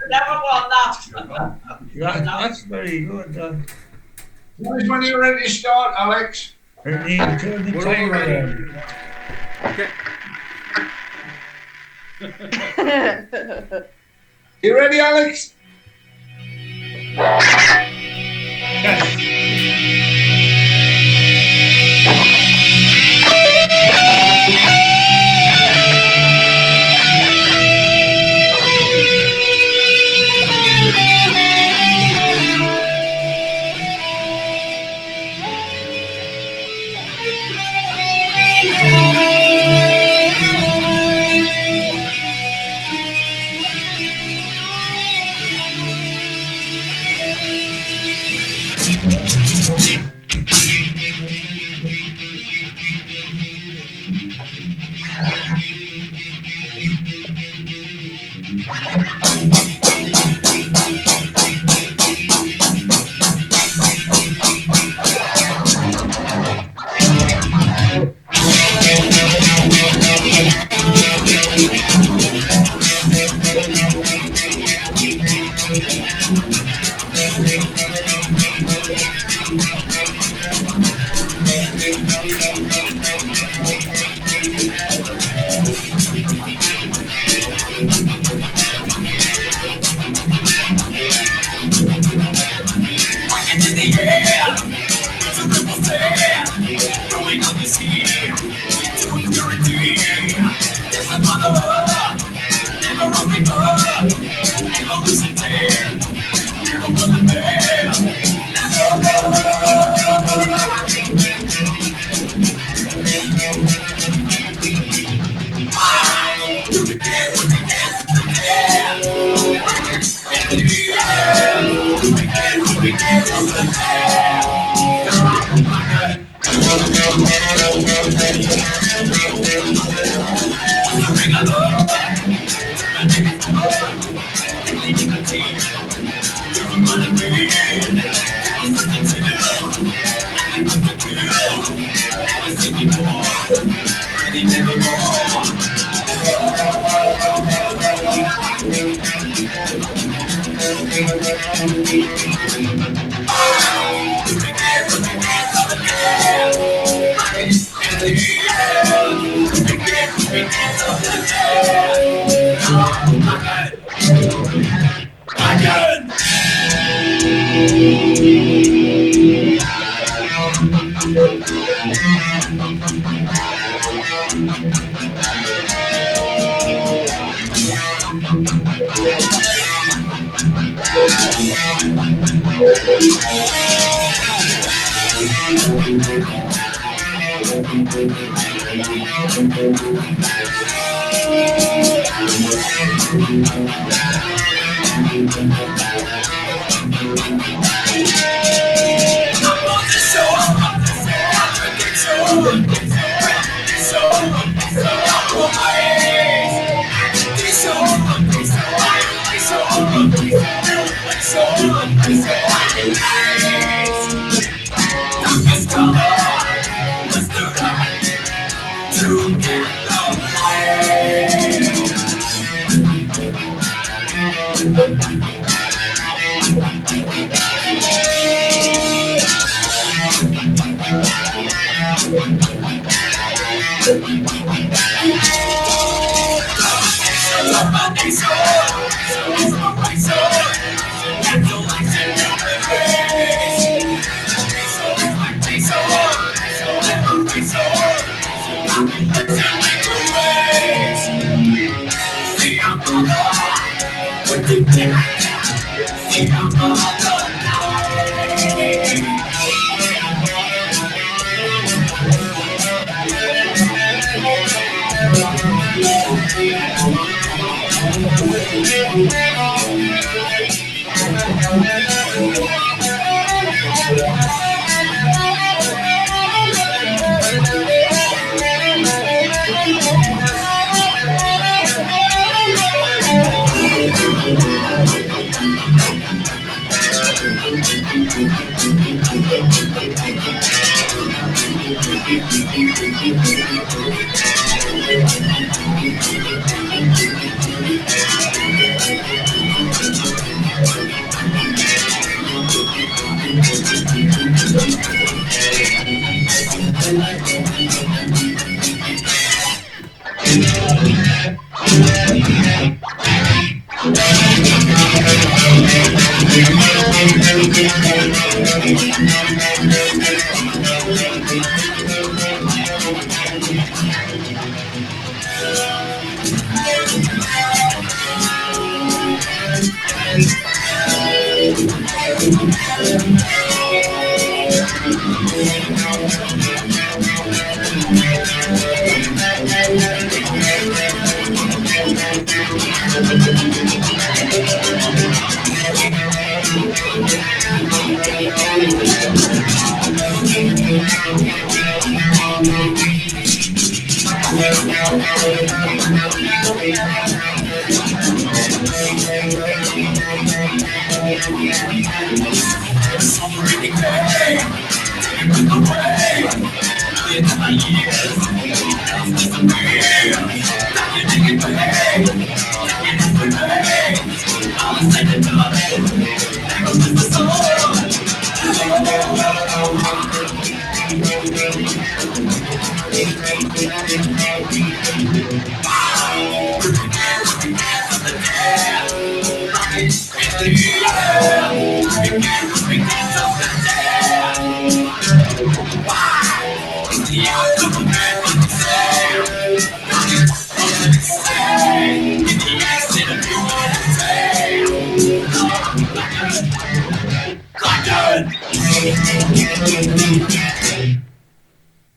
never won that. That's very good. When you're ready to start, Alex. You can turn the We're all timer ready. on. okay. You ready, Alex? Yes.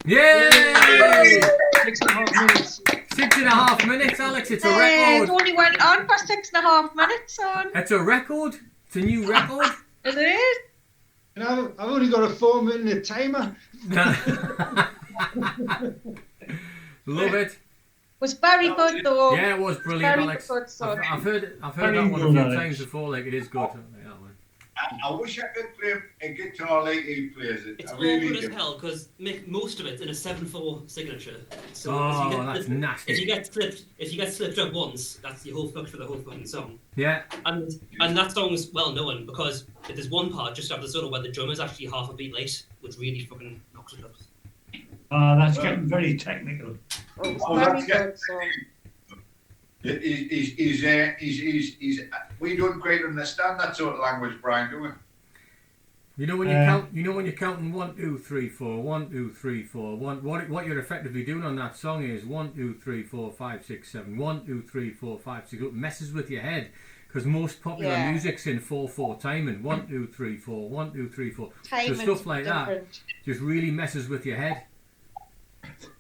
Yay! 6.5 minutes. 6.5 minutes, Alex. It's a It record. only went on for 6.5 minutes on. It's a record. It's a new record. It is. And I've only got a 4-minute timer. Love it. Was very good though. Yeah, it was brilliant, Very Alex. good, son. I've heard Very that one a good, few Alex. times before. Like, it is good. I wish I could play a guitar like he plays it. It's I awkward really as do. hell because make most of it in a 7/4 signature. So Oh, that's nasty. if you get slipped up once, that's your whole fuck for the whole fucking song. Yeah. And that song is well known because there's one part just after the solo where the drum is actually half a beat late, which really fucking knocks it up. That's getting very technical. It was Oh, very that's good. So. We don't quite understand that sort of language, Brian, do we? You know when you count. You know when you're counting 1, 2, 3, 4, 1, 2, 3, 4. What you're effectively doing on that song is 1, 2, 3, 4, 5, 6, 7. 1, 2, 3, 4, 5, 6. It messes with your head because most popular Yeah. music's in 4/4 timing. 1, 2, 3, 4. 1, 2, 3, 4. So Timing's stuff like that different. just really messes with your head.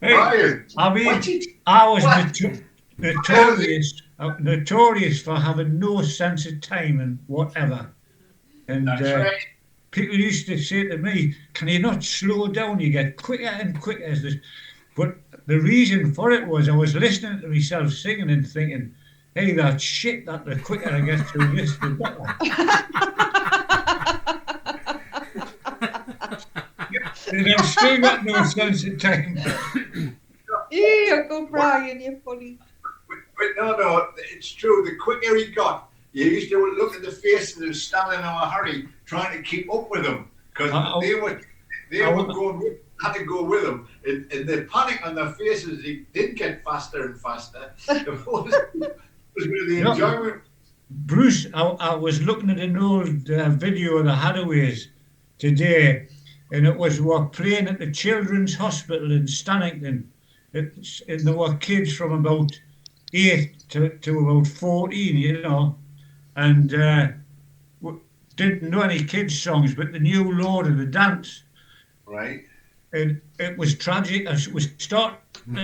Hey, Brian, I mean, what did- I was what? notorious for having no sense of timing whatever. And That's right. people used to say to me, "Can you not slow down? You get quicker and quicker." As this. But the reason for it was I was listening to myself singing and thinking, "Hey, that shit! That the quicker I get through this, the better." And I've still got no sense of time. Yeah, go Brian, you're funny. But no, it's true. The quicker he got, you used to look at the faces of standing in a hurry, trying to keep up with them because they were going, had to go with them. And the panic on their faces, they did get faster and faster. It was really No. enjoyment. Bruce, I was looking at an old video of the Hadaways today, and it was we were playing at the Children's Hospital in Stannington. And there were kids from about 8 to about 14, you know, and didn't know any kids' songs, but they knew Lord of the Dance. Right. And it was tragic. As we started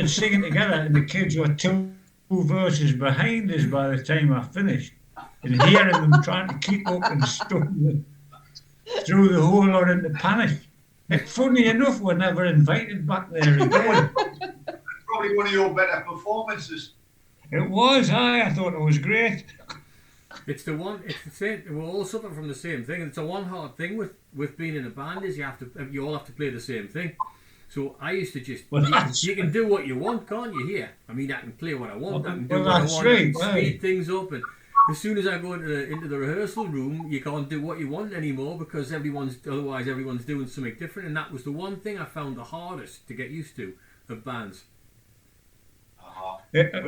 singing together, and the kids were two verses behind us by the time I finished. And hearing them trying to keep up and stumbling through the whole lot into panic. And funny enough, we're never invited back there again. Probably one of your better performances. It was, I thought it was great. It's the same. We're all suffering from the same thing. It's a one hard thing with being in a band is you all have to play the same thing. So I used to just Well, you can do what you want, can't you? Here, I mean, I can play what I want. I can do Well, what I that's want. I right, can speed things up, and as soon as I go into the rehearsal room, you can't do what you want anymore because everyone's doing something different. And that was the one thing I found the hardest to get used to of bands.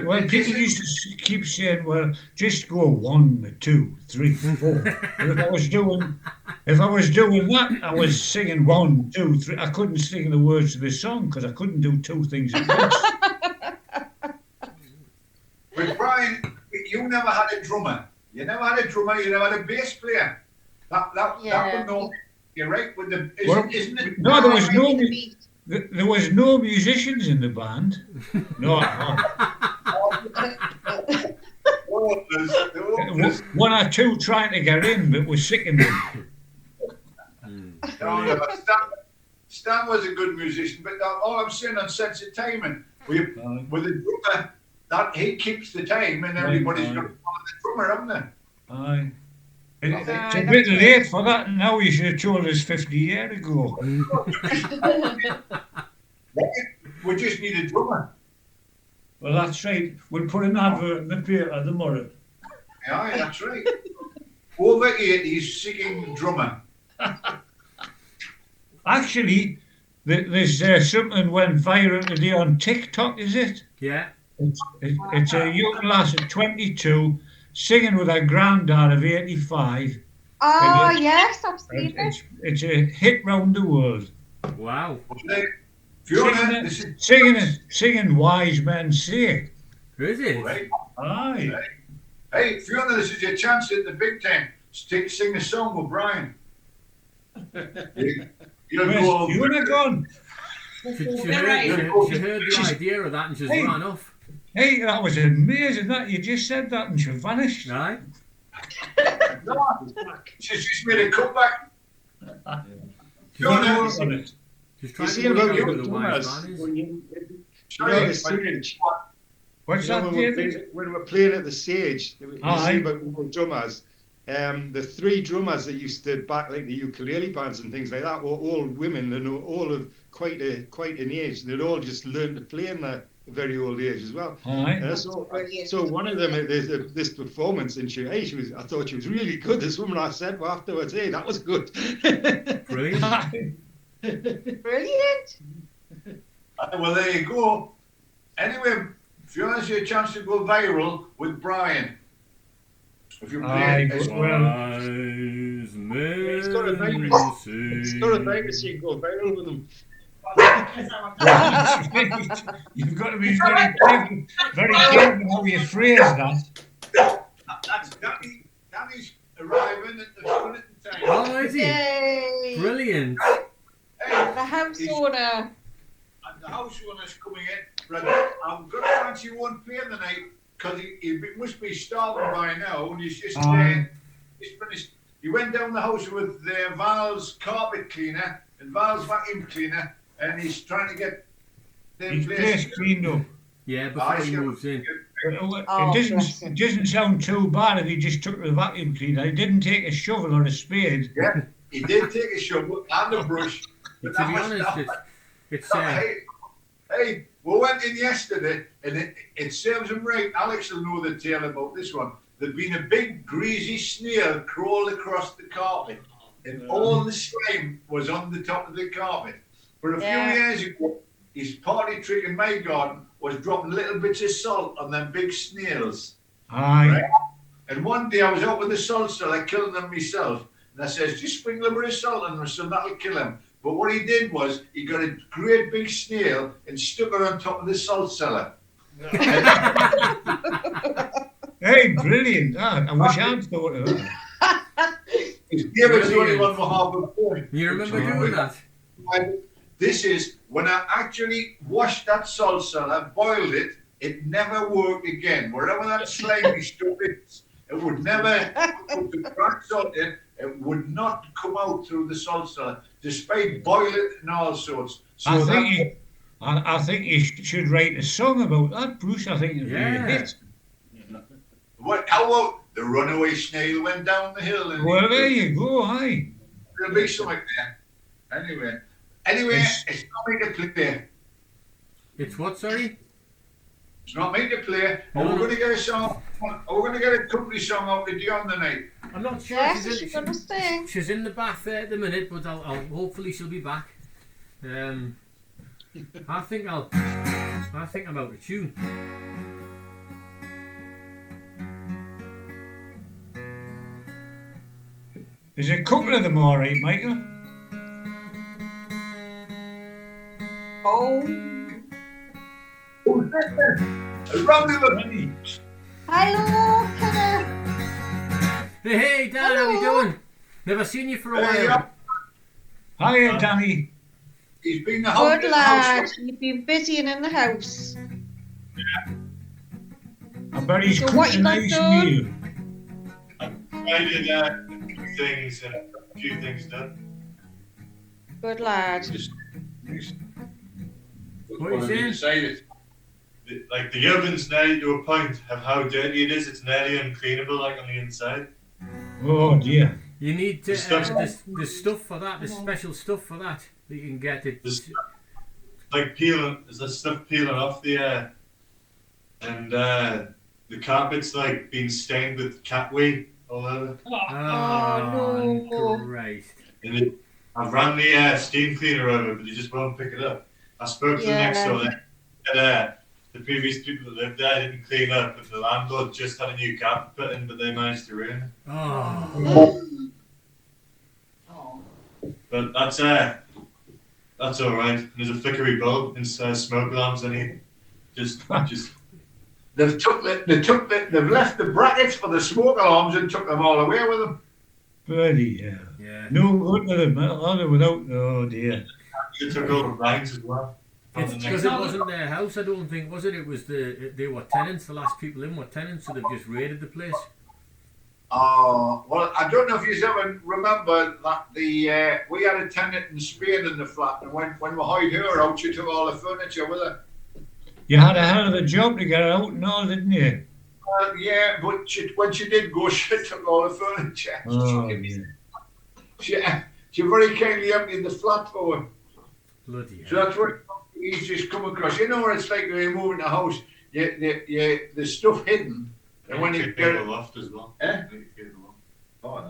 Well, people used to keep saying, "Well, just go 1, 2, 3, 4." And if I was doing that, I was singing 1, 2, 3. I couldn't sing the words to the song because I couldn't do two things at once. But Brian, you never had a drummer. You never had a drummer. You never had a bass player. That Yeah. would know. You're right with the. Well, Isn't it? no, there was no. The beat. There was no musicians in the band. No. One or two trying to get in, but was sick of them. No, Stan was a good musician, but all I'm saying on sense of timing, with the drummer, that he keeps the time, and everybody's got to follow the drummer, haven't they? Aye. It's a bit late for that now. You should have told us 50 years ago. We just need a drummer. Well, that's right. We'll put an advert in the paper tomorrow. Yeah, that's right. Over 80s singing drummer. Actually, there's something went viral today on TikTok, is it? Yeah. It's a young lass of 22 singing with her granddad of 85. Oh, It is. yes, I've seen it. It's a hit round the world. Wow. Fiona, this is Singing Wise Men Say. Is it? right. Aye. Hey, Fiona, this is your chance at the big time. Sing a song with Brian. You'll go Where's Fiona gone? She Right. heard the idea of that and she's ran off. Hey, that was amazing. That you just said that and she vanished. Right? She's just made a comeback. Just try see to work about out your who the wise drummers, man is. You know, the stage. What's You know, that, David? when we're playing at the stage, you Aye. see about all drummers. The 3 drummers that used to back like the ukulele bands and things like that were all women and all of quite an age. They'd all just learned to play in their very old age as well. Aye. So one of them, this performance, and I thought she was really good. This woman, I said afterwards, hey, that was good. Brilliant. Brilliant. Well, there you go. Anyway, if you want to see a chance to go viral with Brian, if you Aye, play, well, Wise men It's got a virus. It's got a virus. You can go viral with them. you've got to be very careful how you phrase that. that's Danny's arriving at the front at the time. Oh, is he? Yay. Brilliant. Hey, The house he's- owner. and the house owner's coming in. Right, I'm going to fancy one playing the night because he must be starving by now, and he's just he's finished. He went down the house with Val's carpet cleaner and Val's vacuum cleaner, and he's trying to get their His place cleaned up. Yeah, before he moves in. Oh, bless him. It doesn't sound too bad if he just took the vacuum cleaner. He didn't take a shovel or a spade. Yeah, he did take a shovel and a brush. But But to be that was honest, not- it's Hey, we went in yesterday, and it serves him right. Alex will know the tale about this one. There'd been a big greasy snail crawled across the carpet, and all the slime was on the top of the carpet. But a few years ago, his party trick in my garden was dropping little bits of salt on them big snails. Aye. Right. And one day I was out with the salt cellar killing them myself, and I says, just sprinkle a bit of salt on them, so that'll kill him. But what he did was he got a great big snail and stuck it on top of the salt cellar. Hey, brilliant. I wish I'd thought of that. David's the only one for half a point. You remember doing that? This is when I actually washed that salt cellar, boiled it, it never worked again. Wherever that slimy stuff is, it would never put the crack salt in, it would not come out through the salt cellar, despite boiling it and all sorts. So I think you should write a song about that, Bruce. I think it'd be a Yeah. hit. how about the runaway snail went down the hill? And Well, there you go. Aye. there'll be something there. Anyway, it's not me to play. It's what, sorry? It's not me to play. No, We're no. going to get a song. We're going to get a company song out to Dion tonight. I'm not sure. Yes, she's gonna sing. She's in the bath there at the minute, but I'll hopefully she'll be back. I think I'm out of tune. There's a couple of them, all right, Michael. Oh. Round of the Hey. Hello, Kenneth. Hey, Dan, how you Hello. doing? Never seen you for a There you while. are. Hiya, Danny. He's been the Good lad. house. You've been busy and in the house. I bet he's So cooked what a you got nice done? meal. I did a few things done. Good lad. What are you saying? Like the ovens now to a point of how dirty it is, it's nearly uncleanable like on the inside. Oh dear. You need to, The stuff's- the stuff for that, the special stuff for that you can get it. There's like peeling, there's the stuff peeling off the air, and the carpet's like being stained with cat wee all over. Oh, no. Christ. And I've ran the steam cleaner over, but they just won't pick it up. I spoke to the next Yeah. door there, and the previous people that lived there didn't clean up, but the landlord just had a new carpet put in, but they managed to ruin it. Oh, But that's all right. There's a flickery bulb and smoke alarms I need. Just They've left the brackets for the smoke alarms and took them all away with them. Bloody hell. yeah. No good to them. Other without. Oh dear. they took over blinds as well. It's because it wasn't their house, I don't think, was it? It was they were tenants. The last people in were tenants, so they've just raided the place. Well, I don't know if you ever remember that we had a tenant in Spain in the flat, and when we hired her out, she took all the furniture with her. You had a hell of a job to get her out and all, didn't you? Yeah, but when she did go, she took all the furniture. Oh, yeah. She very kindly emptied the flat for her. Bloody So hell. that's what he's just come across. You know what it's like when you're moving the house, there's stuff hidden, and when you could get pay the it, loft as well. Eh? You could pay the loft.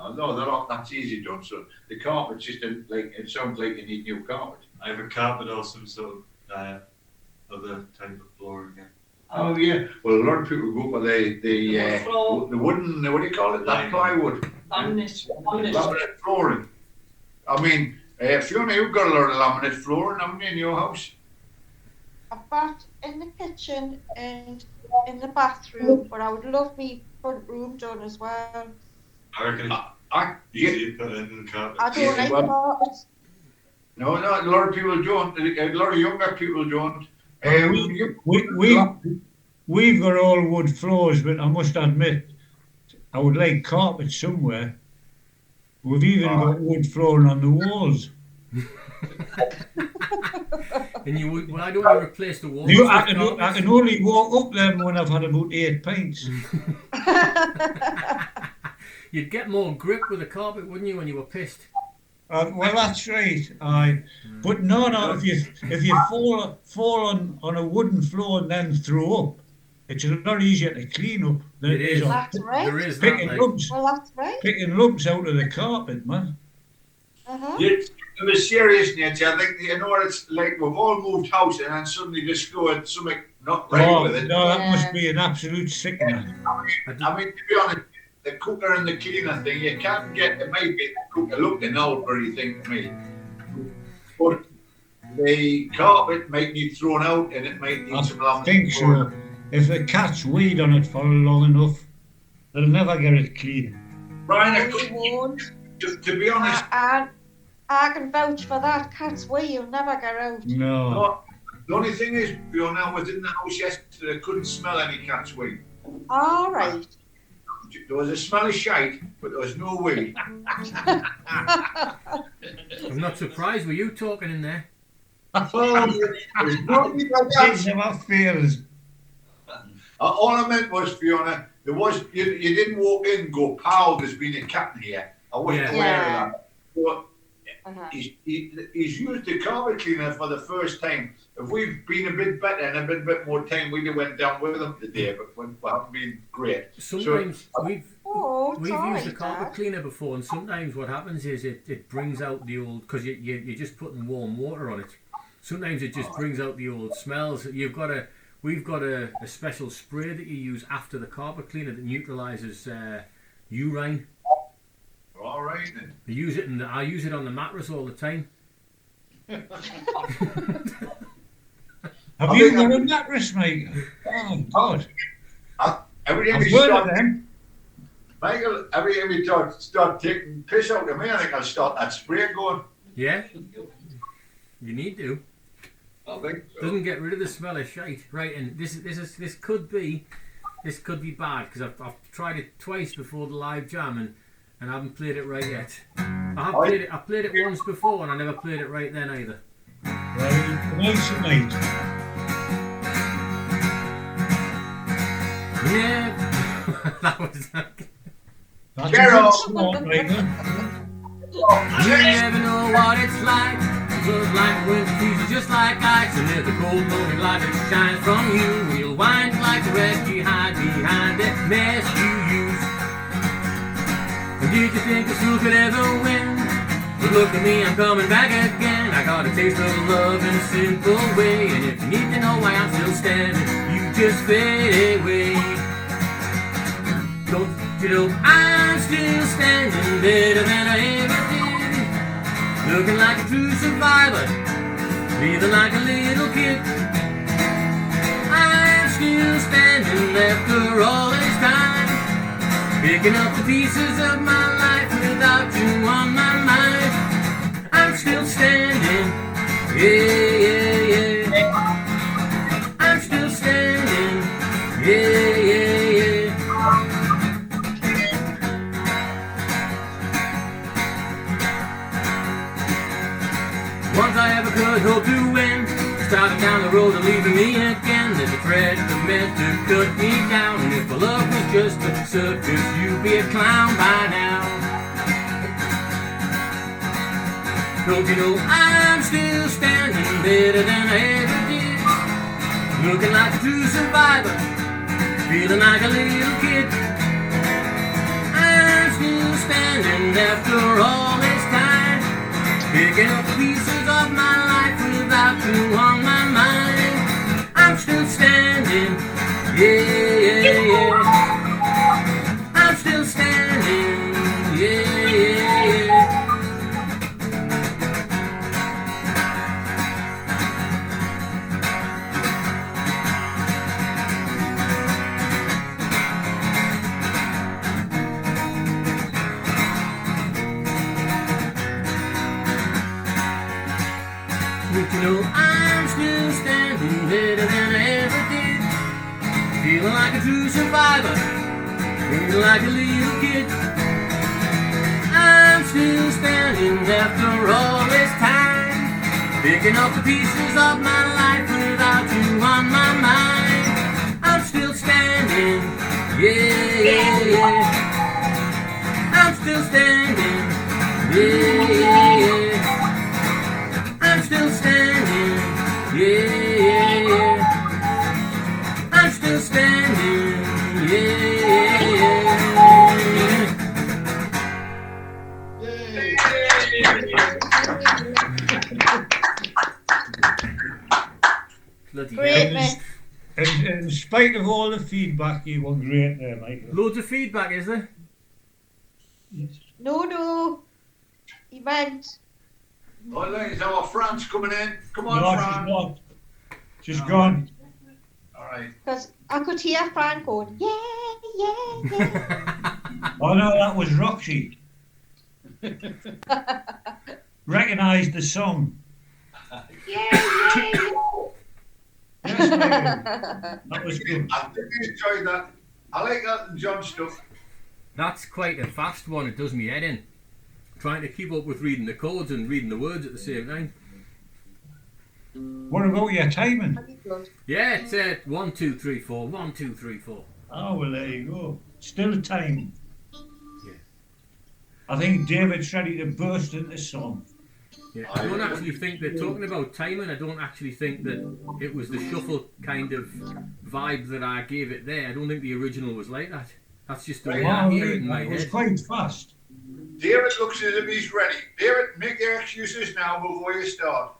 oh no, they're not, that's easy done. So the carpet's just like, it sounds like you need new carpet. I have a carpet or some sort of other type of floor again. Oh yeah. Well, a lot of people go for the wooden, what do you call it? That plywood. Laminate flooring. I mean, Fiona, you've got a lot of laminate flooring, haven't you, in your house? I've got in the kitchen and in the bathroom, but I would love me front room done as well. I reckon it's Yeah. easy to put in carpet. I don't like well- carpets. No, a lot of people don't. A lot of younger people don't. We've got all wood floors, but I must admit, I would like carpet somewhere. We've even got wood flooring on the walls. And you would, well, I don't want to replace the walls. I with can carpets. only walk up them when I've had about 8 pints. You'd get more grip with the carpet, wouldn't you, when you were pissed? Well, that's right. Aye, but no. If you fall on a wooden floor and then throw up, it's a lot easier to clean up than It it is is. on That's right. There is that, picking like, lumps, Well, that's right. picking lumps out of the carpet, man. Uh-huh. Of a serious nature, I think you know what it's like. We've all moved house and then suddenly discovered something not right Oh, with it. no, that must Yeah. be an absolute sickener. I mean, to be honest, the cooker and the cleaner thing, you can't get the maybe the cooker looking old or anything to me. But the carpet might need thrown out and it might need I some laminate. think so. If the cats weed on it for long enough, they'll never get it clean. Brian, No, you won't. to be honest, I can vouch for that. Cats wee, you'll never get out. No. the only thing is, Fiona, I was in the house yesterday, I couldn't smell any cat's wee. All right. There was a smell of shite, but there was no wee. I'm not surprised. Were you talking in there? There's nobody like that. It never fails. All I meant was, Fiona, there was you didn't walk in and go, "Pow, there's been a cat in here." I wasn't Yeah. aware Yeah. of that. But Uh-huh. he's used the carpet cleaner for the first time. If we've been a bit better and a bit more time, we'd have went down with him today, but we haven't been great. Sometimes Oh, we've sorry, used a carpet Dad. cleaner before, and sometimes what happens is it brings out the old, because you're just putting warm water on it. Sometimes it just brings out the old smells. We've got a special spray that you use after the carpet cleaner that neutralises urine. All right then. I use it on the mattress all the time. Have you got a mattress, mate? Oh, God. Every time I've you heard of start, them. Michael, every time you start taking piss out of me, I think I'll start that spray going. Yeah, you need to. I think so. Doesn't get rid of the smell of shite. Right, and this could be bad because I've tried it twice before the live jam and I haven't played it right yet. I played it once before and I never played it right then either. Well, nice and mate. Yeah, that was. That's Carol. a good sport, Michael. You never know what it's like. Love like winter freezes just like ice, and there's a cold lonely light that shines from you. You'll wind like the rest you hide behind that mess you use. And did you think this fool could ever win? But look at me, I'm coming back again. I got a taste of love in a simple way, and if you need to know why I'm still standing, you just fade away. Don't you know I'm still standing better than I ever did? Looking like a true survivor, breathing like a little kid. I'm still standing after all this time, picking up the pieces of my life without you on my mind. I'm still standing, yeah, yeah, yeah. I'm still standing, yeah, yeah, yeah. Starting down the road and leaving me again. There's a thread that meant to cut me down. And if my love was just a circus, you'd be a clown by now. Don't you know I'm still standing better than I ever did? Looking like a true survivor, feeling like a little kid. I'm still standing after all this time, picking up pieces of my life without you on my mind. I'm still standing, yeah, yeah, yeah. I'm still standing, yeah, yeah, yeah. But you know I'm still standing better than I ever did. Feeling like a true survivor, feeling like a little kid. I'm still standing after all this time, picking up the pieces of my life without you on my mind. I'm still standing, yeah, yeah, yeah. I'm still standing, yeah, yeah, yeah. I'm still standing, yeah, yeah, yeah. I'm still standing, yeah, yeah, yeah. Bloody Great, hell. mate. In spite of all the feedback, you were great there, Michael. Loads of feedback, is there? No. He meant. Oh, look, it's our Fran's coming in. Come on, No, she's Fran. not. She's gone. All right. Because I could hear Fran going, yeah, yeah, yeah. Oh no, that was Roxy. Recognised the song. yeah, yeah, yeah. Yes, Michael. That was good. I think you enjoyed that. I like that and John stuff. That's quite a fast one, it does me head in. Trying to keep up with reading the codes and reading the words at the same time. What about your timing? Very good. Yeah, it's 1, 2, 3, 4, 1, 2, 3, 4. Oh, well, there you go. Still time. Yeah. I think David's ready to burst into song. Yeah, I don't actually think they're talking about timing. I don't actually think that it was the shuffle kind of vibe that I gave it there. I don't think the original was like that. That's just the way I Oh, hear it in my it was head. quite fast. David looks as if he's ready. David, make your excuses now before you start.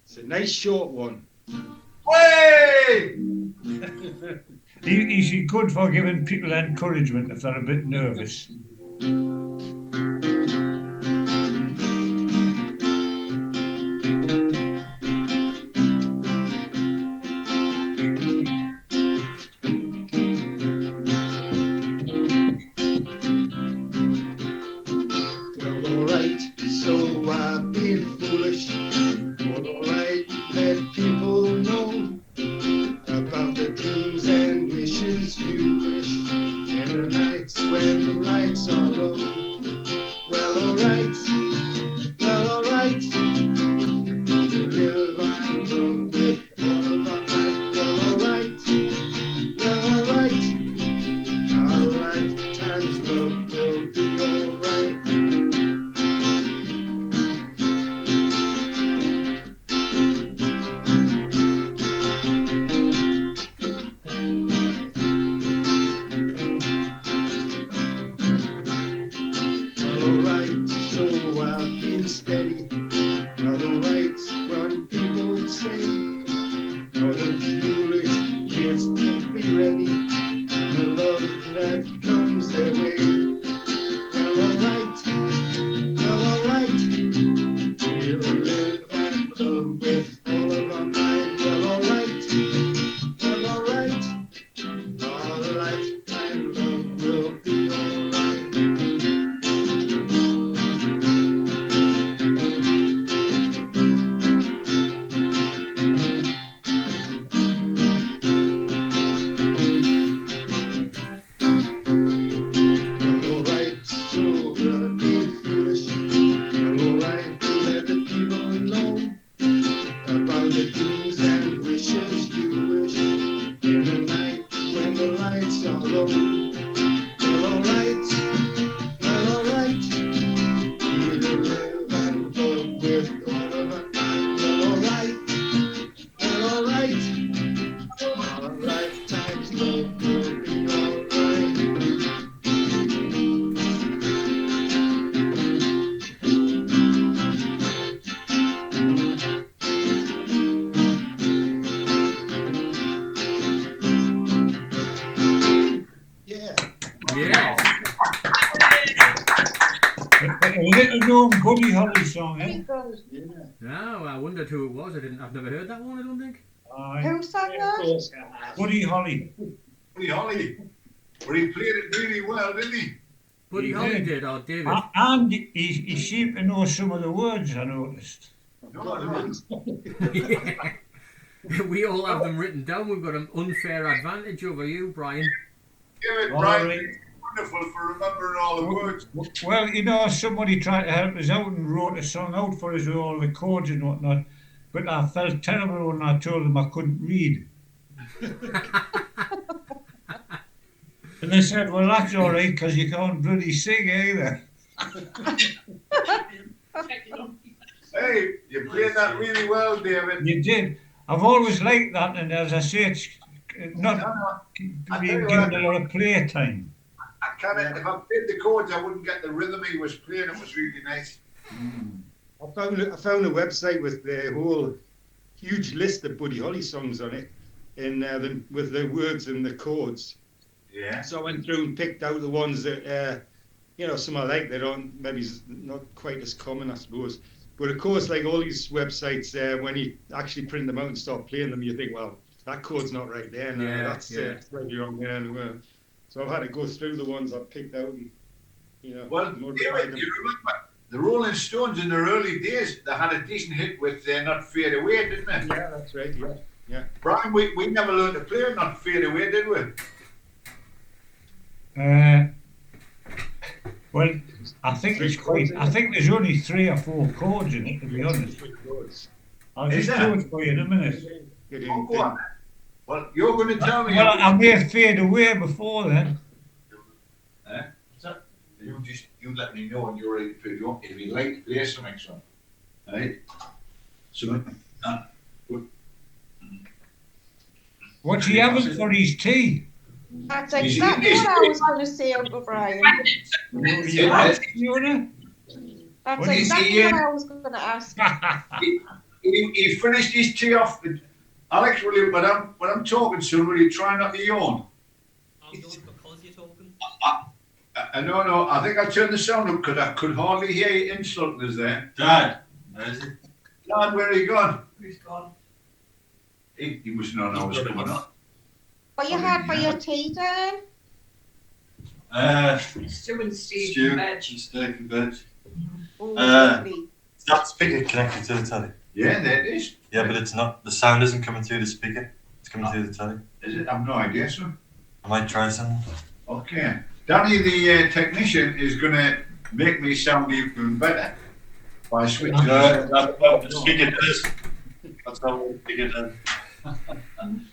It's a nice short one. Way! He's good for giving people encouragement if they're a bit nervous. Well, alright, so I've been foolish. Well, alright, let people know about the dreams and wishes you wish. And the nights when the lights are low. Well, alright, to live on the with all of our life. Well, alright, times love will be alright. Alright, so I've been steady. Alright, what people say. Northern foolish kids keep me ready. The love that comes their way. Well, alright, we'll live and love with all of our mind. Well, alright, our lifetime love will be alright. Yeah. Yes. A little known Buddy Holly song, Very eh? good. No, I wondered who it was. I've never heard that one. I don't think. Aye. Who sang that? Buddy Holly. Buddy Holly. But he played it really well, didn't he? Buddy He Holly did. did, or David. And he seemed to know some of the words, I noticed. No. We all have them written down. We've got an unfair advantage over you, Brian. Give it, All Brian. right. Wonderful for remembering all the words. Well, you know, somebody tried to help us out and wrote a song out for us with all the chords and whatnot, but I felt terrible when I told them I couldn't read. And they said, well, that's all right, because you can't bloody sing either. Hey, you played that really well, David. You did. I've always liked that, and as I say, it's not I tell being you given what. a lot of playtime. I can't, if I played the chords, I wouldn't get the rhythm he was playing. It was really nice. I found a website with the whole huge list of Buddy Holly songs on it, with the words and the chords. Yeah. So I went through and picked out the ones that, some I like. They don't, maybe it's not quite as common, I suppose. But of course, like all these websites, when you actually print them out and start playing them, you think, well, that chord's not right there. No, Yeah, that's yeah. slightly wrong there. And, so I've had to go through the ones I've picked out and, Well, modify David, them. you remember the Rolling Stones in their early days? They had a decent hit with "Not Fade Away," didn't they? Yeah, that's right. Yeah. Brian, we never learned to play "Not Fade Away," did we? Well, I think there's only 3 or 4 chords in it, to be honest. I'll Is just there? do it for you in a minute. Oh, go on. Well, you're going to tell me. Well, I may have fade away before then. You let me know when you're ready to play. You want me to be late to play something, son. Right? So, What's he having for his tea? That's exactly what I was going to say, Uncle Brian. You ask, Fiona? That's What is exactly he, what I was going to ask. he finished his tea off. Alex, will you, when I'm talking soon, will you try not to yawn? I'm doing because you're talking. No, I think I turned the sound up because I could hardly hear you insulting us there. Dad, where is it? Dad, where are you gone? He's gone. He must not know I was coming up. What you had for your tea, Dan? Stew and steak Stew, and veg. steak and veg. Oh, Uh, lovely. That speaker connected to the telly. Yeah, there it is. Yeah, but it's not. The sound isn't coming through the speaker. It's coming through the telly. Is it? I've no idea, son. I might try something. Okay. Danny, the technician, is going to make me sound even better by switching. That's what the speaker does. That's not what the speaker does.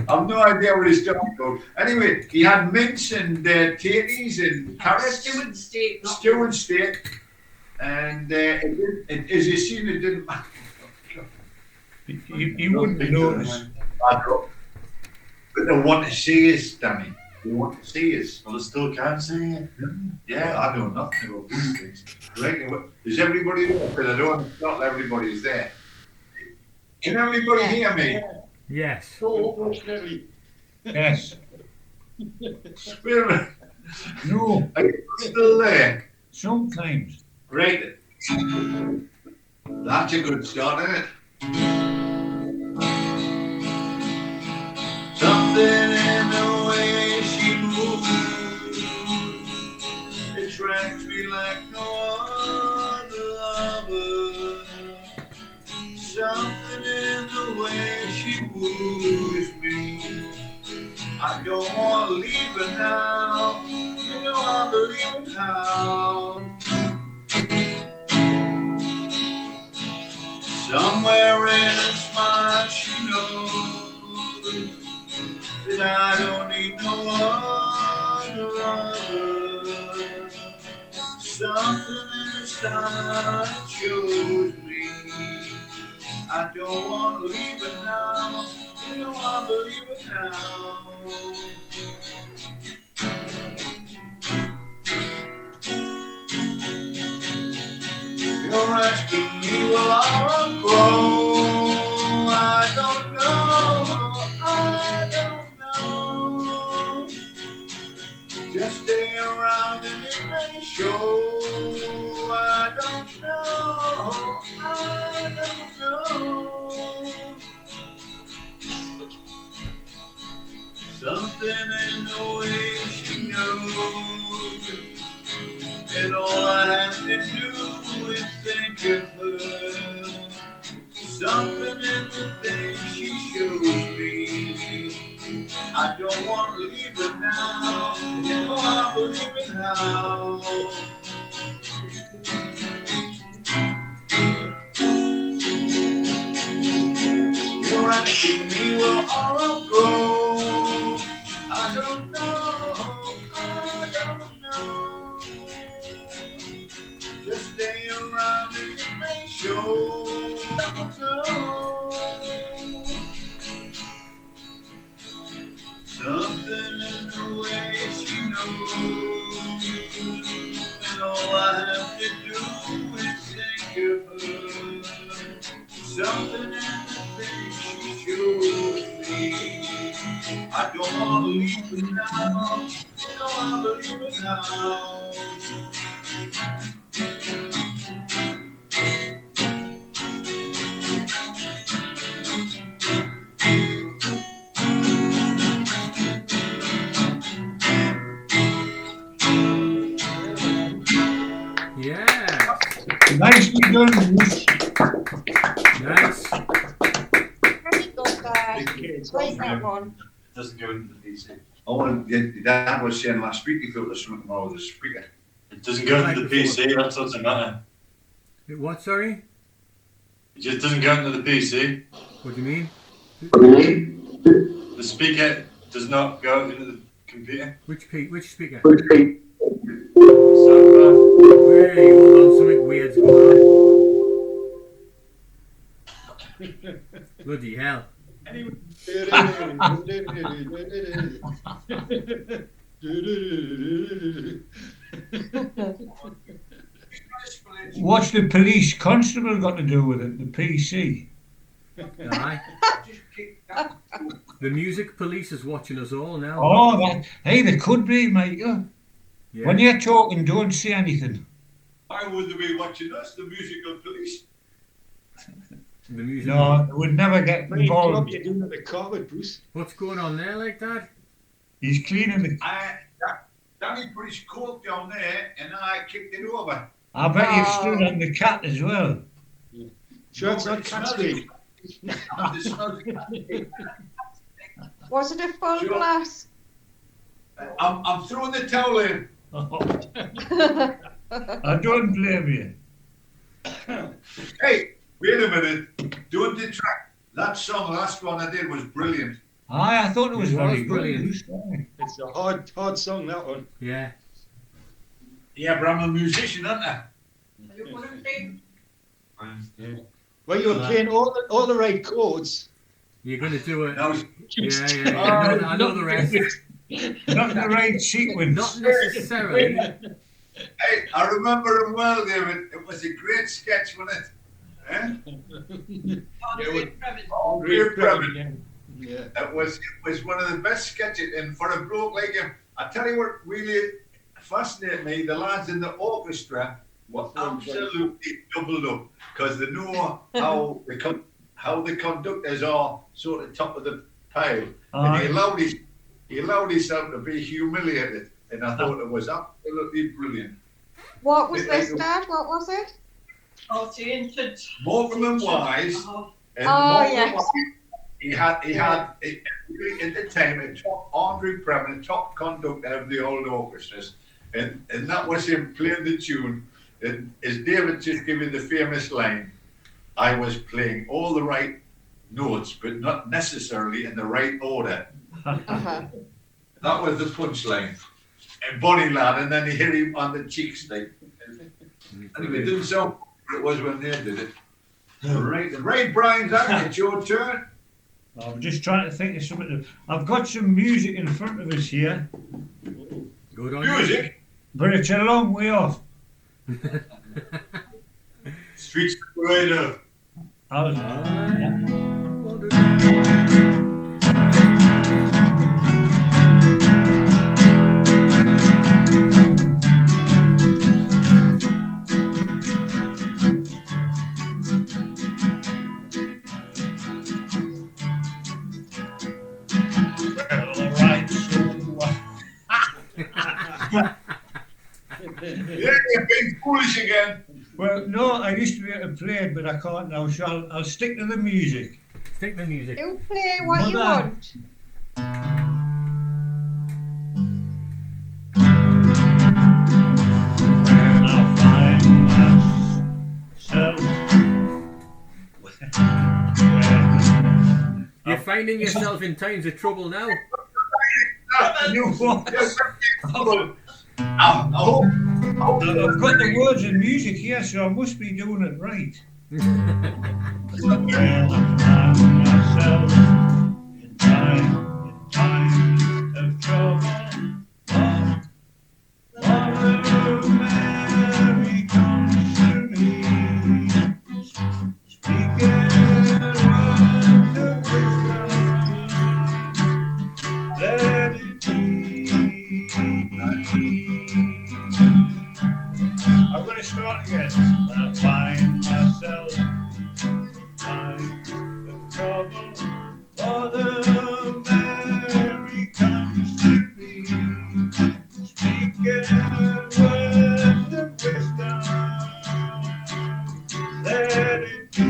I've no idea what he's talking about. Anyway, he had mince and tatties and carrots. Stew and steak. not- Stew and steak. And as you seen, it didn't matter. You wouldn't notice. But they want to see us, Danny. They want to see us. Well, I still can't see it. Yeah, I know nothing about these things. Right? Is everybody there? Because not everybody's there. Can everybody hear me? Yes. Unfortunately, Yes. Spirit, No. are you still there? Sometimes. Great. That's a good start, isn't it? Something in the way she moves attracts me like no other lover. Something in the way she woos me. I don't want to leave her now. You know I believe how. Somewhere in her smile she knows that I don't need no other. Something in her style shows me I don't want to leave it now. You know I believe it now. Just stay around and it may show. I don't know. I don't know. Something in the way she knows. And all I have to do is think of her. Something in the things she shows me. I don't want to leave her now. No, I believe it now. You're asking me where I'll go. I don't know. I don't know. Just stay around and it may show. I don't know. Something in the way she knows. And all I have to do is think of her. Something in the things she shows me. I don't want to leave it now. No, I believe it now. Yeah. Nicely done, Bruce. Nice. Very good, Where's that one? Doesn't go into the PC. Oh, and your dad was saying last week he thought there was something wrong with the speaker. It doesn't go into the PC, that doesn't matter. What, sorry? It just doesn't go into the PC. What do you mean? The speaker does not go into the computer. Which speaker? Soundbar. Really, hold on, something weird's going on. Bloody hell. What's the police constable got to do with it? The PC? Aye. The music police is watching us all now. Oh, hey, they could be, mate. Yeah. Yeah. When you're talking, don't say anything. Why would they be watching us, the musical police? The music. No, they would never get What job involved. you doing with the carpet, Bruce? What's going on there like that? He's cleaning the... Danny put his coat down there and I kicked it over. I bet you've stood on the cat as well. Sure, it's not cat week. Was it a full Sure. glass? I'm throwing the towel in. I don't blame you. Hey, wait a minute. Don't detract. That song, last one I did was brilliant. Aye, I thought it was It was very brilliant. good. It's a hard song, that one. Yeah. Yeah, but I'm a musician, aren't I? Are you going to sing? Well, you were playing all the right chords. You're going to do it. Now, Yeah. I know the rest. Not the right sequence. Not necessarily. hey, I remember him well, David. It was a great sketch, wasn't it? Eh? Great Previn. Yeah. It was one of the best sketches, and for a bloke like him, I tell you what really fascinated me, the lads in the orchestra were absolutely doubled up because they know how the conductors are sort of top of the pile. And he allowed himself to be humiliated, and I thought it was absolutely brilliant. What was this, Dad? What was it? Oh, it's the ancient. Morecambe and Wise, and Oh, Morecambe yes. and Wise, he had at the time a top Andrew Previn, top conductor of the old orchestras, and that was him playing the tune. And as David just gave you the famous line, I was playing all the right notes, but not necessarily in the right order. Uh-huh. That was the punchline. And Bonnie lad, and then you hear him on the cheeks like. Anyway, it didn't sound like it was when they did it. Right, Brian, it's your turn. I'm just trying to think of something. I've got some music in front of us here, Good on Music, but it's a long way off. Streets right up. I was, you. foolish again. Well, no, I used to be able to play it, but I can't now, so I'll stick to the music. Stick the music. You play what you Mother. want. When I find myself You're finding yourself in times of trouble now. you know what? Yes, I hope. I've got the words and music here, so I must be doing it right. When I find myself in time of trouble, Mother Mary comes to me, speaking words of wisdom. Let it be. I'm going to start again. When I find myself in time of trouble, Mother Mary comes to me, speaking words of wisdom. Let it be.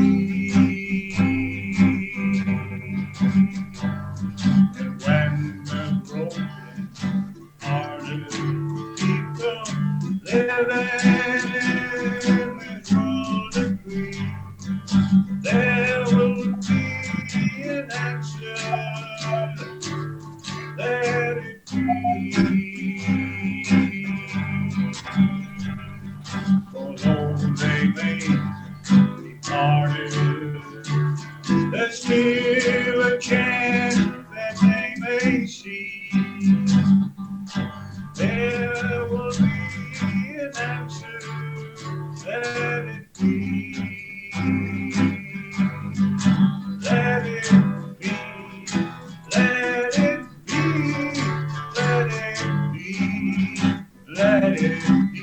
And when the broken hearted people living in this world agree, there will be an answer. Let it be. For though they may be parted, there's still a chance that they may see. There will be an answer. Let it be. Let it be. Let it be. Let it be. Let it be.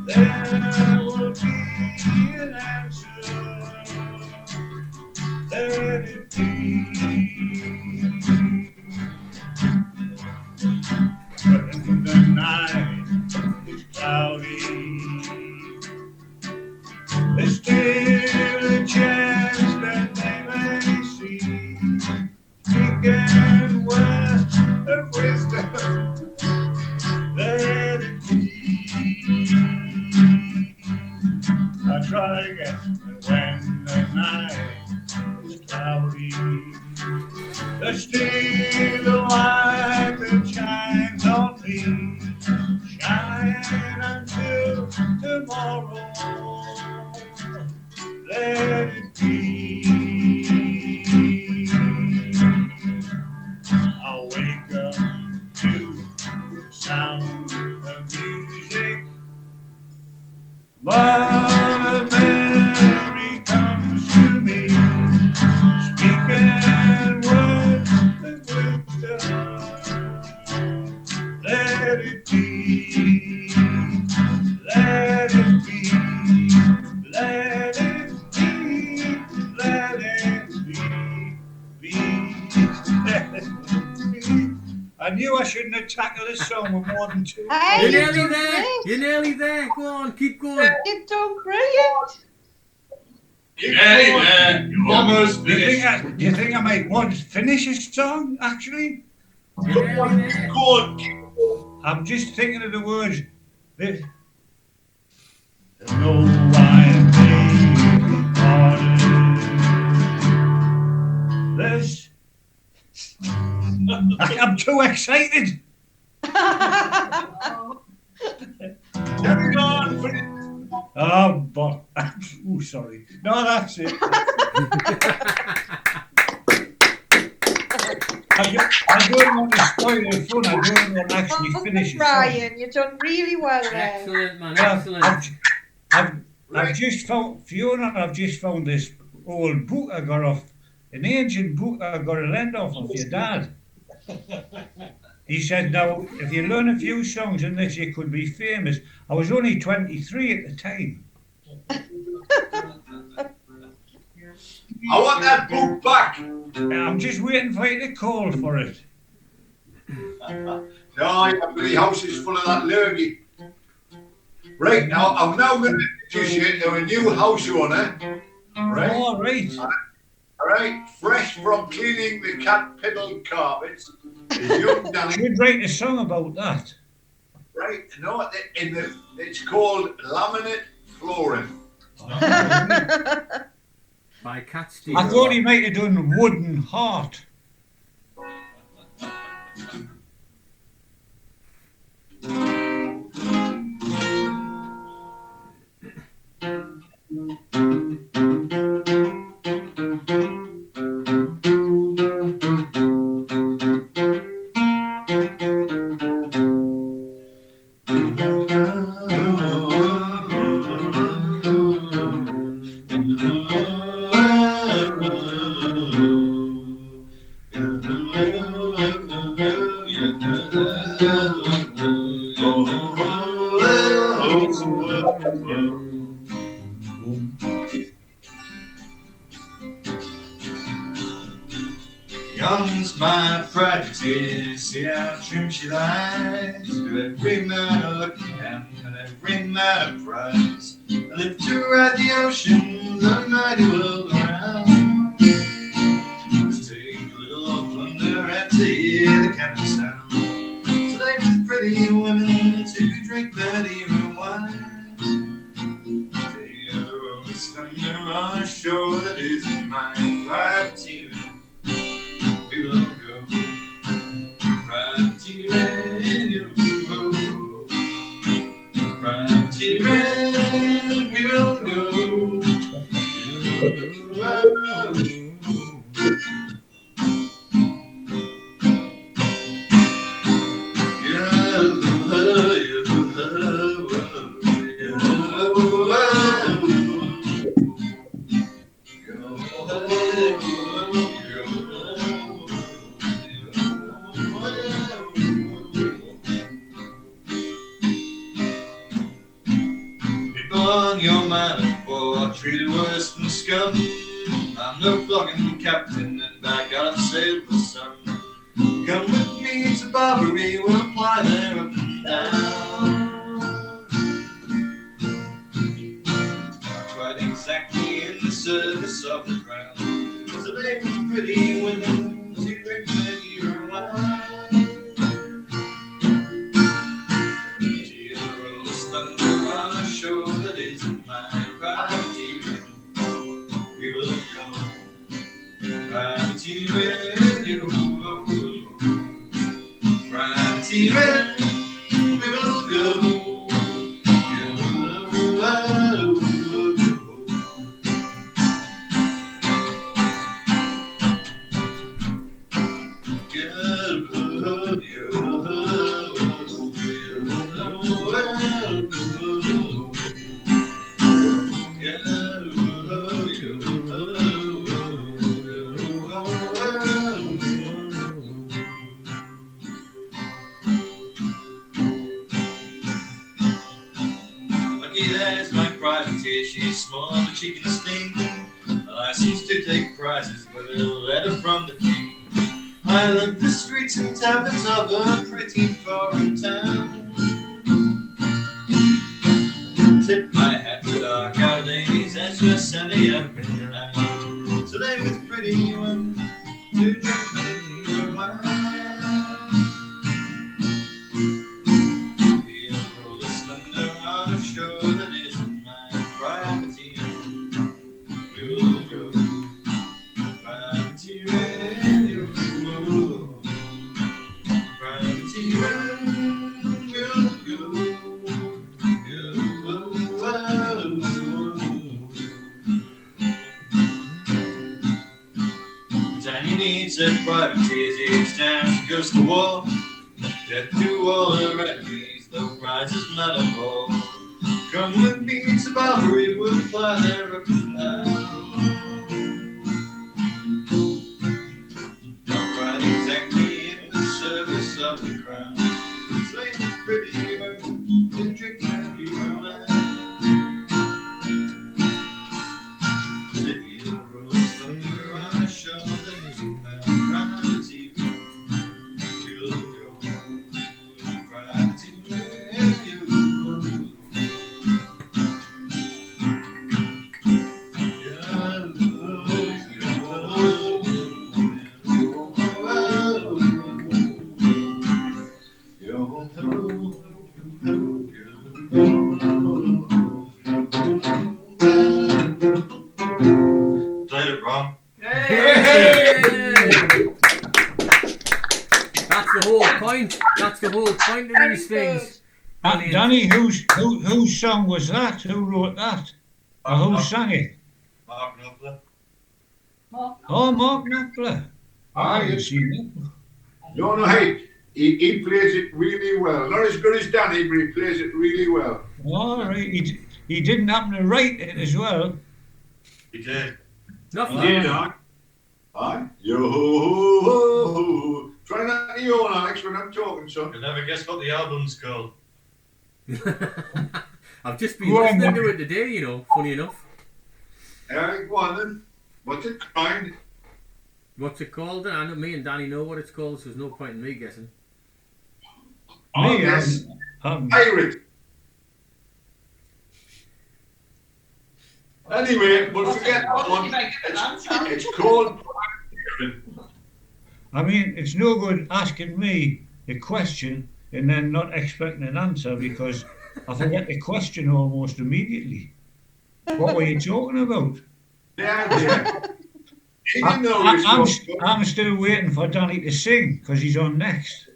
There will be an answer. Let it be. When the night is cloudy, there's still a chance that they may see. Speaking words of wisdom, let it be. I'll try again. When the night is cloudy, there's still a light that shines on me. Shine until tomorrow. Let it be. I'll wake up to the sound of music. Mother Mary comes to me, speaking words of wisdom. Let it be. Let it be. Let it be. Let it be. Let it be. I knew I shouldn't have tackled this song with more than two. Hey, You're you've nearly done there. great. You're nearly there. Go on, keep going. You've done brilliant. Yeah, you almost Do you finished. think do you think I might want to finish this song, actually? You're nearly there. Good. I'm just thinking of the words. There's no wine parted. There's. I'm too excited. Carry on. Finish. Oh, but oh, sorry. No, that's it. I don't want to spoil the fun. I don't want to actually finish it. Brian, you've done really well there. Excellent, man. Excellent. I've just found Fiona. I've just found this old book I got off, an ancient book I got a lend off of your dad. He said, "Now, if you learn a few songs in this, you could be famous." I was only 23 at the time. I want that book back. I'm just waiting for you to call for it. No, the house is full of that lurgy. Right, now I'm now going to introduce you to a new house owner. Right? All right. All right, fresh from cleaning the cat piddle carpets. Is young Danny. Should write a song about that. Right, no, it's called laminate flooring. By Cat Steve. I thought he might have done Wooden Heart. Young's my prodigy, see how trim she lies. To every man a looking hand and every man a prize. I live to ride the ocean, the mighty world around. Let's take a little old plunder and to hear the cannon sound. So they with pretty women to drink that even wine. They are rolling thunder on a shore that isn't mine. Privateer. We will go, privateer, you will go, privateer, we will go. On your mind for treated worse than scum. I'm no flogging captain, and I gotta sail for some. Come with me to Barbary, we'll fly there up and down. Quite exactly in the service of the crown. So they were pretty women to drink their year wine. Show that isn't my privateer. We will go. Privateer, you will go. Privateer, we will go. There's my privateer, she's small but she can sting. A license to take prizes with a letter from the king. I love the streets and taverns of a pretty foreign town. Tip my hat to dark our ladies as we're sending up and down. So they with pretty women to drink their wine. Said privateers each time she goes to war. Death to all her enemies, though prizes matter more. Come with me to Barbary, we'll fly there up and down. Not right exactly in the service of the crown. Slave the pretty women to drink and be romance. City of rose thunder on a shore that is mad. That's the whole point. That's the whole point of these things. Brilliant. Danny, whose song was that? Who wrote that? Or who sang it? Mark Knopfler. Oh, Mark Knopfler. I Aye, haven't it's, seen it. no, hey, he plays it really well. Not as good as Danny, but he plays it really well. All right. He didn't happen to write it as well. He did. Nothing. Aye. Yo, try not to yawn, Alex, when I'm talking, son. You'll never guess what the album's called. I've just been Go on, listening to Mark. it today, you know, funny enough. Go on then. What's it called? What's it called? I know me and Danny know what it's called, so there's no point in me guessing. Oh, Me, yes. I'm Pirate. Anyway, but forget that one. It's called. I mean, it's no good asking me a question and then not expecting an answer because I forget the question almost immediately. What were you talking about? Yeah. He didn't know this was. I'm still waiting for Danny to sing because he's on next.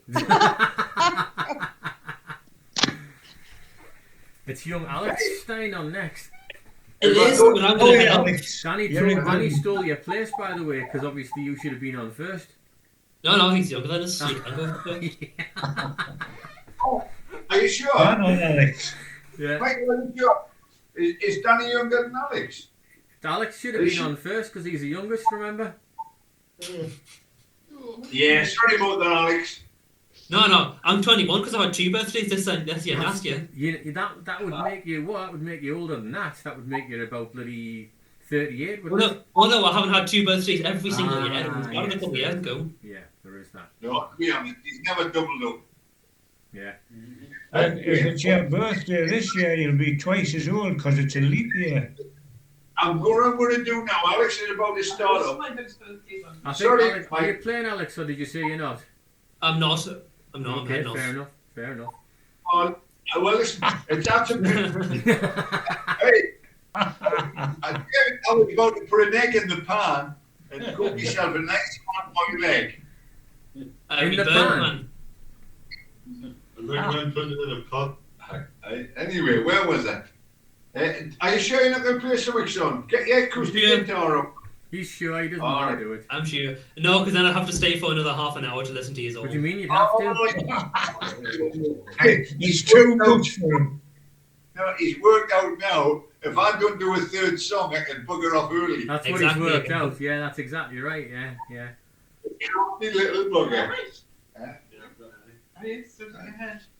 It's young Alex Stein on next. It is, but I'm going to help. Danny, You're in Danny good. stole your place, by the way, because obviously you should have been on first. No, he's younger than us. So you can go first. Are you sure? Come on, Alex. Yeah. Mike, are you sure? Is Danny younger than Alex? Alex should have been on first because he's the youngest, remember? Yeah, sorry about that, Alex. No, I'm 21 because I had 2 birthdays this year, last year. That would make you what? That would make you older than that. That would make you about bloody 38, wouldn't it? No, I haven't had 2 birthdays every single year. It was yes. a couple of years ago. Yeah, there is that. No, to be honest, he's never doubled up. Yeah. And if it's your birthday this year, you'll be twice as old because it's a leap year. I'm going to do now. Alex is about to start up. I think, Sorry, Alex, Mike. are you playing, Alex, or did you say you're not? I'm not. Okay, I'm fair not. enough. Well, listen, it's absolutely. Hey, I was about to put an egg in the pan and cook yourself a nice hard-boiled egg. In Every the bird, pan. man. And then go and put it in a pot. Anyway, where was I? Are you sure you're not going to play something, son? Get your acoustic Yeah. guitar up. He's sure he doesn't All want right. to do it. I'm sure. No, because then I'd have to stay for another half an hour to listen to his What own. do you mean you'd have to? Hey, He's too much for him. No, he's worked out now. If I don't do a third song, I can bugger off early. That's what Exactly. he's worked out. Yeah, that's exactly right. Yeah. You little bugger.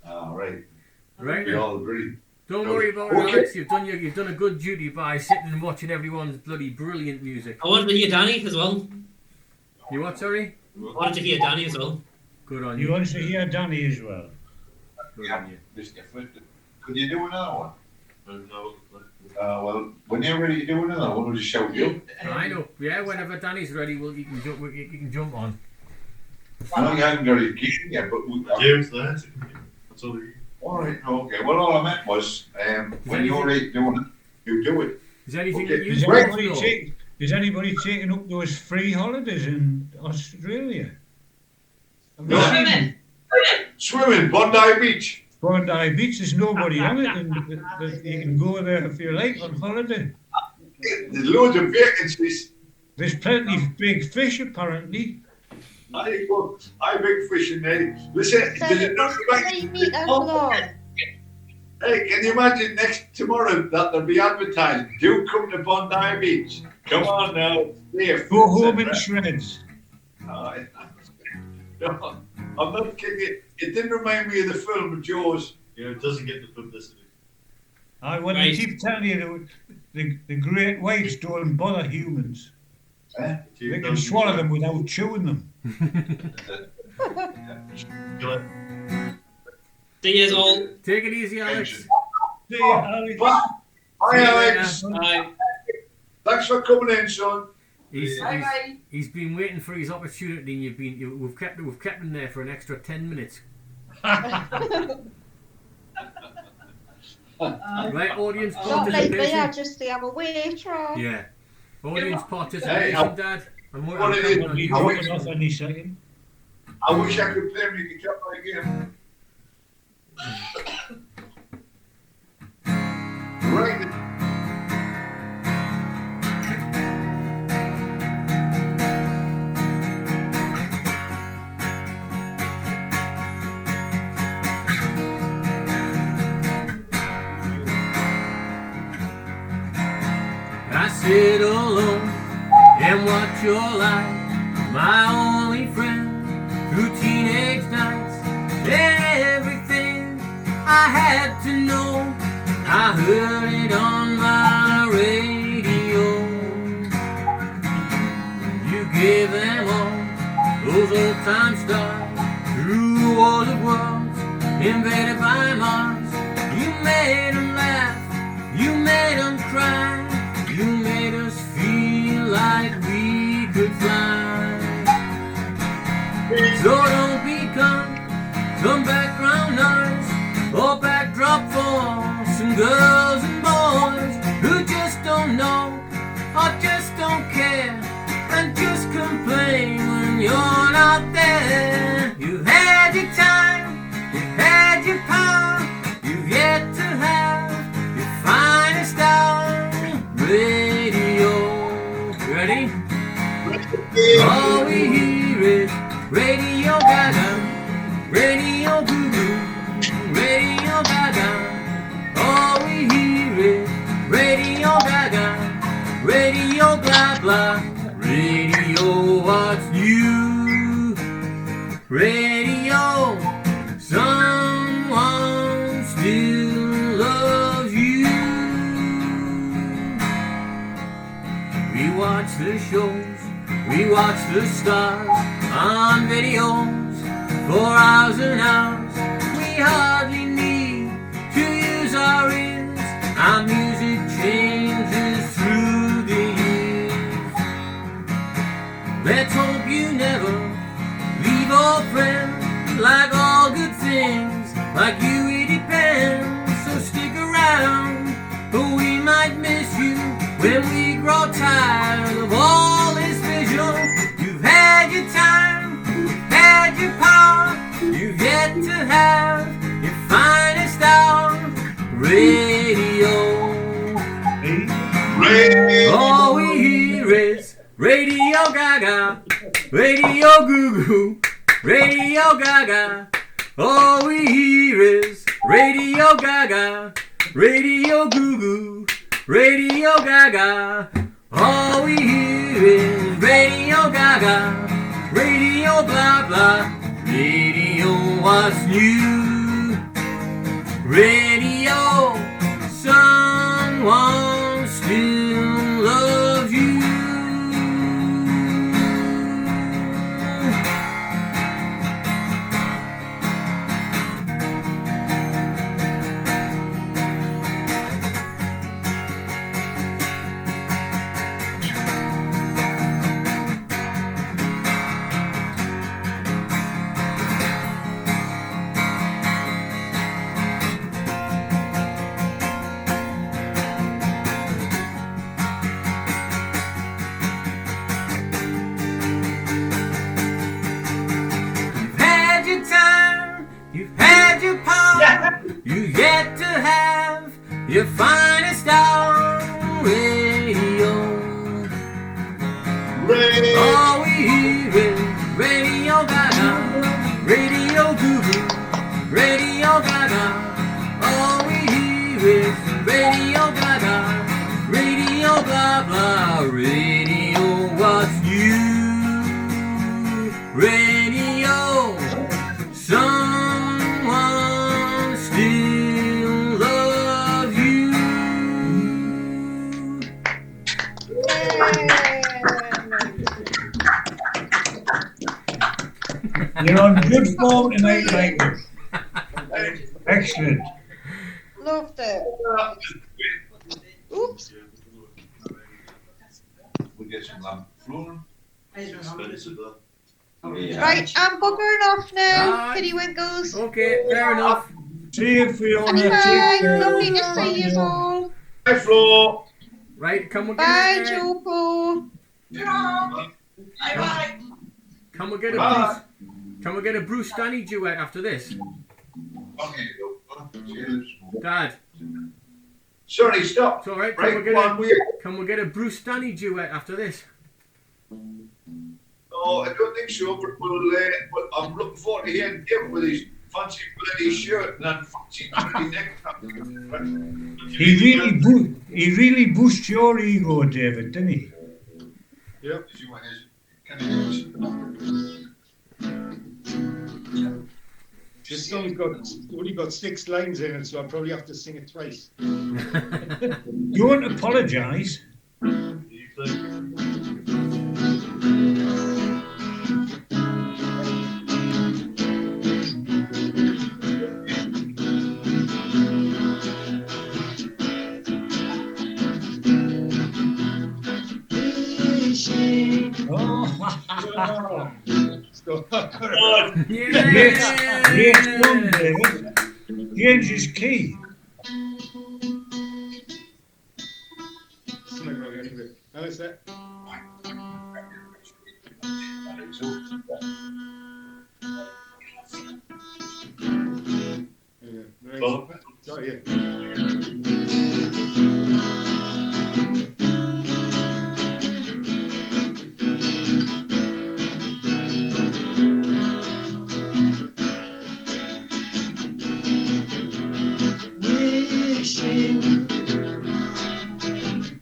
All right. Right We then. all agree. Don't worry about it, Okay. Alex. You've done a good duty by sitting and watching everyone's bloody brilliant music. I wanted to hear Danny as well. You what, sorry? I wanted to hear Danny as well. Good on He you. wants to hear Danny as well. Good on you. Could you do another one? No. Well, when you're ready to do another one, we'll just shout you. I know. Yeah, whenever Danny's ready, well, you can jump on. I know you haven't got it geared yet, but we. James there. That's all. All right, okay. Well, all I meant was, when you're ready to do it, you do it. Is there anything Okay, that you Is Right. want to know? anybody taking up those free holidays in Australia? Have you No. seen them? Swimming, Bondi Beach. Bondi Beach, there's nobody on it, and you can go there if you like on holiday. There's loads of vacancies. There's plenty of big fish apparently. I big fish in there. Listen, does it not like? 3 meters long. Hey, can you imagine tomorrow that there'll be advertised? Do come to Bondi Beach. Come on now. Safe. Go home in shreds. No, I'm not kidding. It didn't remind me of the film Jaws. Yeah, it doesn't get the publicity. When Right. they keep telling you the great whites don't bother humans. They can swallow them without chewing them. See you all. Take it easy, Alex. See ya, Alex. Bye, See you Alex. later. Bye. Thanks for coming in, son. He's been waiting for his opportunity, and we've kept him there for an extra 10 minutes. Right, audience Not like they are participation. just the other way, Troy. Yeah, audience participation, Dad. I'm What it is, counting on you. Dropping off any second. I wish I could play my guitar like him. Right. I sit alone and watch your light, my only friend through teenage nights. Everything I had to know, I heard it on my radio. You gave them all those old time stars through all the worlds invaded by Mars. You made them laugh, you made them cry. You made us feel like we could fly. So don't become some background noise or backdrop for some girls and boys who just don't know or just don't care and just complain when you're not there. You've had your time, you've had your power, you've yet to have your finest hour. Radio, ready? All we hear is Radio Gaga, Radio Goo Goo, Radio Gaga. All we hear is Radio Gaga, Radio blah blah, Radio what's new, Radio someone still loves you. We watch the shows, we watch the stars on videos for hours and hours. We hardly need to use our ears. Our music changes through the years. Let's hope you never leave old friends. Like all good things, like you it depends. So stick around, but we might miss you when we grow tired of all this visual. You've had your time, you've had your power, you've yet to have your finest hour. Radio. All we hear is Radio Gaga, Radio Goo Goo, Radio Gaga. All we hear is Radio Gaga, Radio Goo Goo, Radio Gaga. All we hear is Radio Gaga, Radio blah blah, Radio what's new, Radio someone still loves you. You yet to have your finest hour. Radio. All we hear is Radio Gaga, Radio Goo Goo, Radio Gaga. All we hear is Radio Gaga, Radio blah blah, Radio what's new, Radio someone still loves you. You're on good form tonight, Michael. Excellent. Loved it. Oops. We get some lamp flooring. Right, I'm buggering off now, Kitty Winkles. Okay, fair enough. See you, Fiona. Bye. Lovely to see you all. Bye, Flo. Right, come and Bye, get Joko. Bye bye. Come and get a Bye. piece. Can we get a Bruce Stanley duet after this? Okay, cheers. Dad, Sorry, stop. it's all right. Right, one way. Can we get a Bruce Stanley duet after this? No, I don't think so, but but I'm looking forward to hearing Tim with his fancy bloody shirt and that fancy bloody necktie. He really boosted your ego, David, didn't he? Yep. This song's only got 6 lines in it, so I'll probably have to sing it twice. Don't apologise. Oh, great one, David. Change his key. Something wrong anyway. How is that? Yeah, right. Oh, yeah. Wishing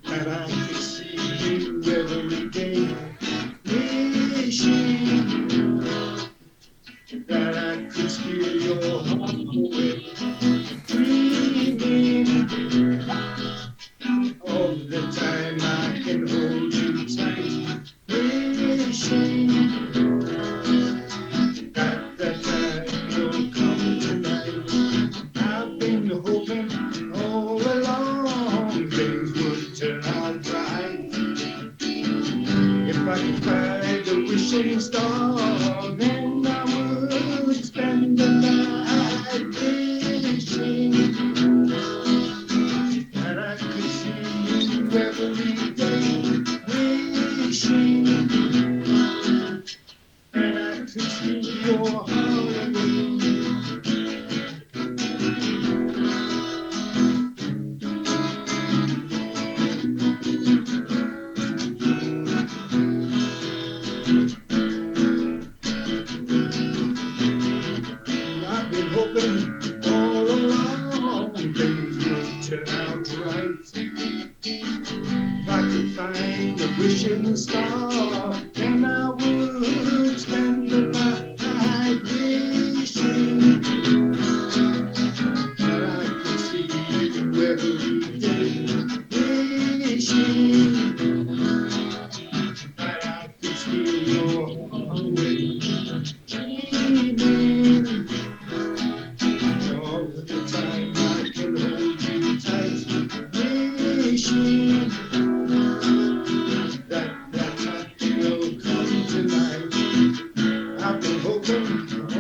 that I could see you every day. wishing That I could steal your heart away. dreaming All the time I can hold you tight. wishing That time will come tonight. I've been hoping all along things would turn out right. If I could find a wishing star, then I would spend the night wishing that I could see you every day. wishing And I could see your heart again. I've been hoping all along things would turn out right. If I could find a wishing star, then I would spend the night wishing that I could see you every day. wishing That I could steal your heart away. dreaming All the time I can hold you tight. wishing That time will come tonight. I've been hoping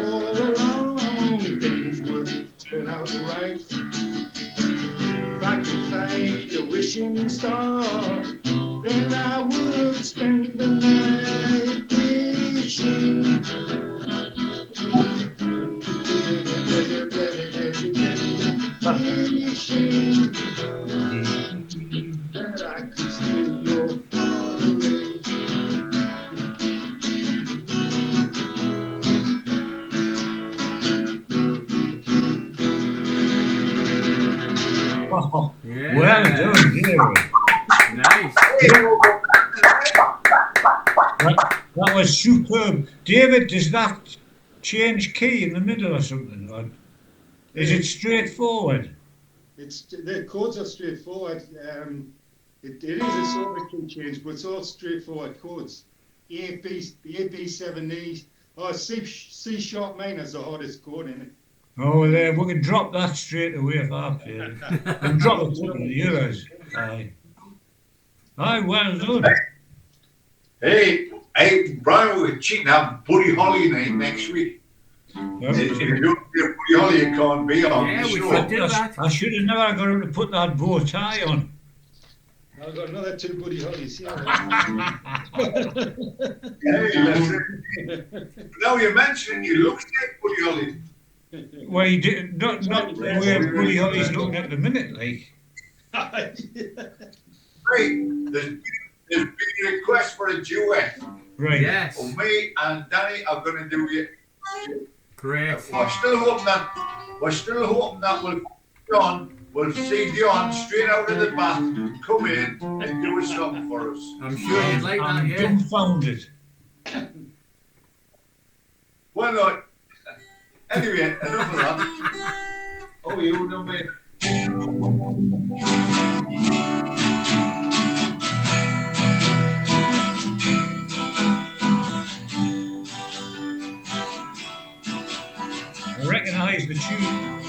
all along things would turn out right. If I could find a wishing star, then I would spend the night wishing wishing that I could steal your heart away. Oh, Yeah. well done, David. Nice. That was superb. David, does that change key in the middle or something? Or is it straightforward? It's the chords are straightforward. It is a sort of key change, but it's all straightforward chords. A, B, 7, E. Oh, C sharp minor is the hardest chord in it. Oh, well, we can drop that straight away if I play it. And drop a couple of the others. Aye. Aye, well done. Hey, Brian, we're cheating out Buddy Holly night next week. If you don't get Buddy Holly, you can't be on Yeah, the we show. should do that. I should have never got him to put that bow tie on. I've got another 2 Buddy Hollies. Yeah. Hey, listen. Now you're mentioning you look like Buddy Holly. Well, he did not the way Buddy Holly's looking at the minute, like. Right, there's been a request for a duet. Right. Yes. Well, me and Danny are going to do it. Great. We're still hoping that we'll see Dion straight out of the bath, come in and do a song for us. I'm sure you'd like that, I'm yeah. dumbfounded. Why not? Anyway, enough of that. Oh, you know me. I recognise the tune.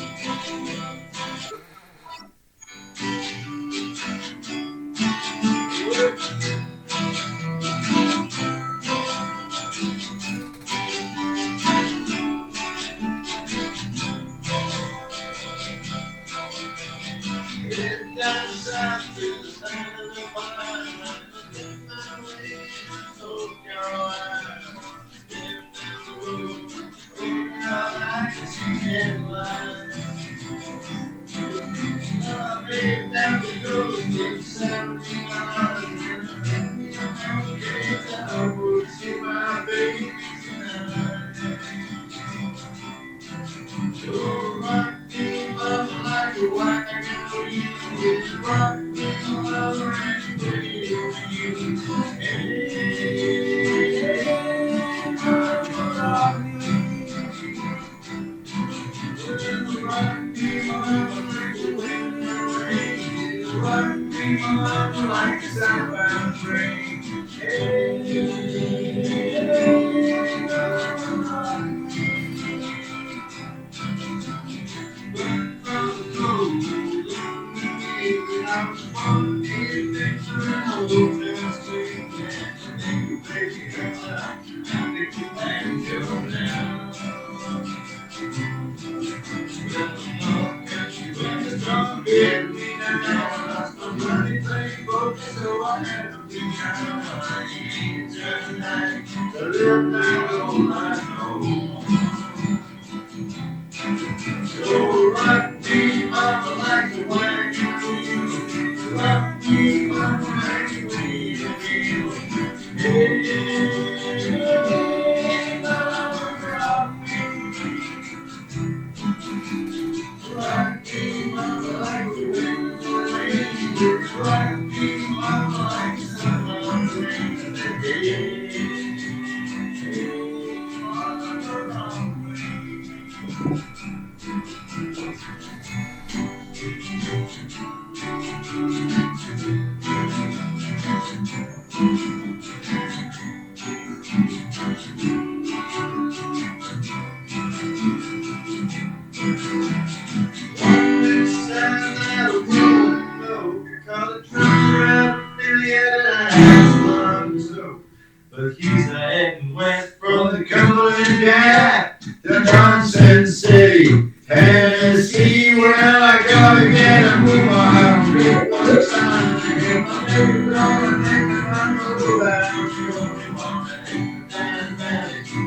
But he's a heading west from the Cumberland Gap to Johnson City, Tennessee. Well, I gotta get a move on.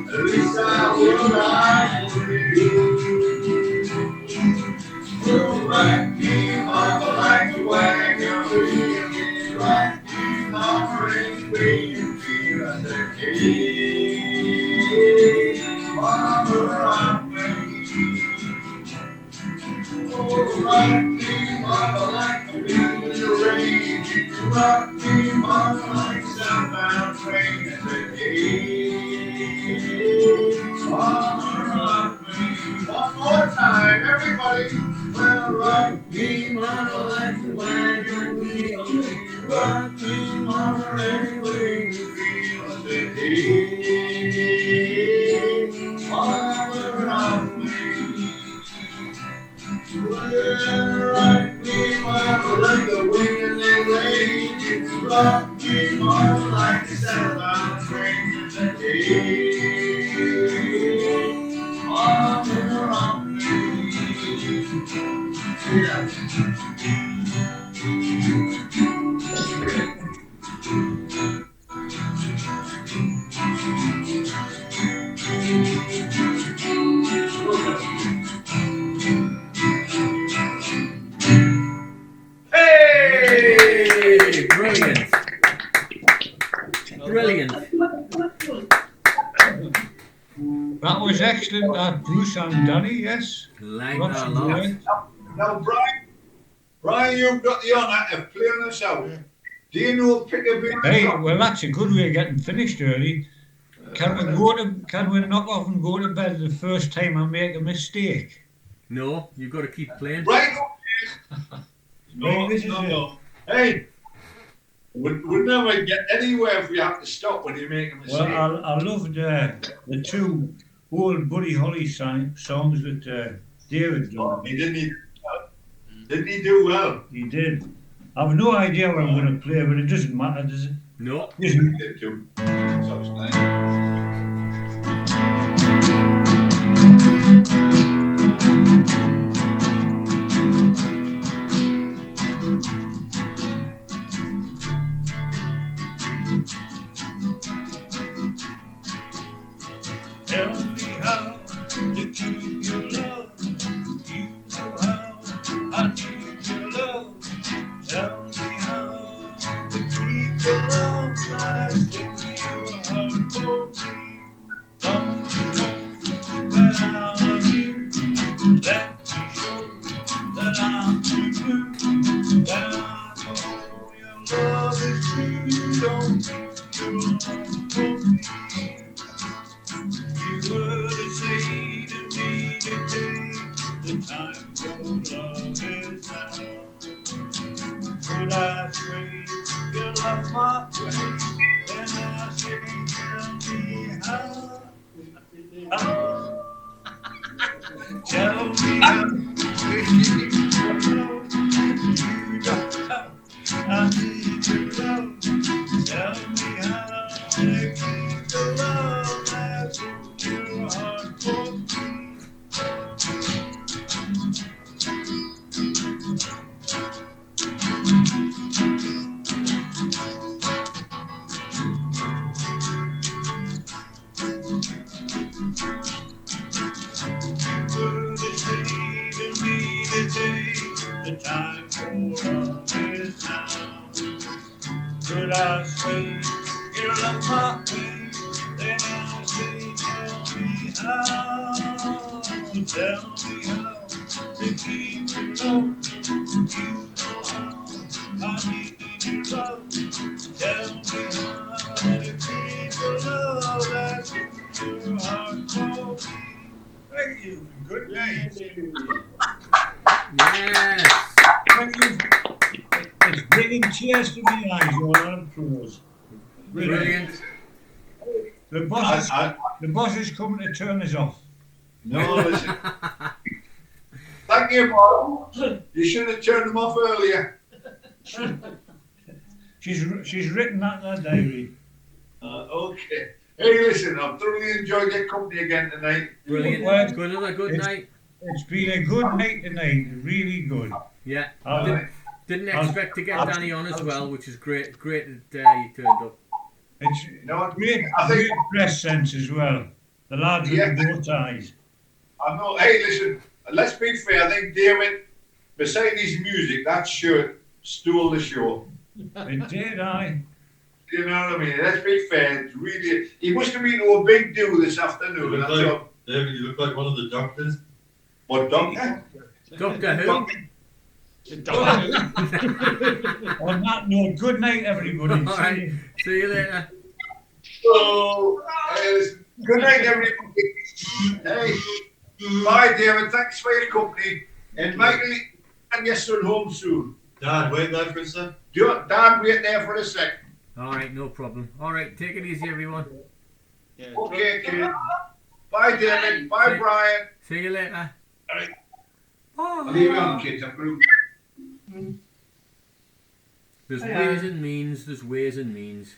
At least I will not rock me, mama, like a wagon wheel. Rock me, mama, and we feel the key. Mama, rock me. Oh, rock me, mama, like the wind in the rain. You can rock me, mama, like a southbound train at the gate. Mama, rock me. One more time, everybody. Well, rock me, mama, like the wagon wheel. Rock me, mama, and we feel the heat. Mama, rock me. Well, rock me, mama, like the wind in the rain. Rock me, mama, like the southbound train in the day. Mama, rock me. Yeah. that, Bruce and Danny, yes. Like Lots that of lot. work. Now, Brian, you've got the honour of playing us out. Do you know Piccadilly? Hey, well, that's a good way of getting finished early. Can we knock off and go to bed the first time I make a mistake? No, you've got to keep playing. Right. No, this is it. no. Hey, we'd never get anywhere if we have to stop when you make a mistake. Well, I loved the two old Buddy Holly songs that David done. Didn't he do well? He did. I've no idea what I'm going to play, but it doesn't matter, does it? No. He did too. So it's nice. Tell me how to keep your love. You know how I need your love. Tell me how to keep your love lasting in your heart for me. Don't you know that I love you? Let me show you that I'm with you. That I know your love is true. Don't keep your love for me. You were to say to me today, the time for love is now. Could I trade your love my way? Then I say, tell me how. Tell me how. You don't know I need your love. Tell me how to keep the love that's in your heart for me. The time for love is now. Could I say your love my way? Then I say, tell me how. Tell me how to keep your love. You know how I need your love. Tell me how to keep your love that's in your heart for me. Thank you. Good night. Yes. Thank you. It's bringing tears to my eyes, all on applause. Brilliant. The boss is coming to turn us off. No, listen. Thank you, Bob. You should have turned them off earlier. She's written that in her diary. Okay. Hey, listen, I've thoroughly enjoyed your company again tonight. Brilliant. Well, Good, another good night. It's been a good night tonight, really good. Yeah. I'll- Didn't I'll- expect to get I'll- Danny on as I'll- well, which is great. Great that you turned up. It's No, great, I think- great dress sense as well. The lads with Yeah. the bow ties. I know. Hey, listen, let's be fair. I think David, beside his music, that shirt stole the show. It did, aye. You know what I mean? Let's be fair. It's really, he must have been to a big do this afternoon. You I look thought, David, you look like one of the doctors. what, doctor? Doctor Who? On that note, good night, everybody. All right. See you later. So, hey, listen, good night, everybody. Hey, bye, David. Thanks for your company. And Michael, and your son home soon. Dad, wait there for a sec. Dan, wait there for a sec. All right, no problem. All right, take it easy, everyone. Yeah. Okay, kid. Bye, David. Bye, See- Brian. See you later. Alright. Bye. I'll leave you on, kids. I'm going to... There's ways and means. There's ways and means.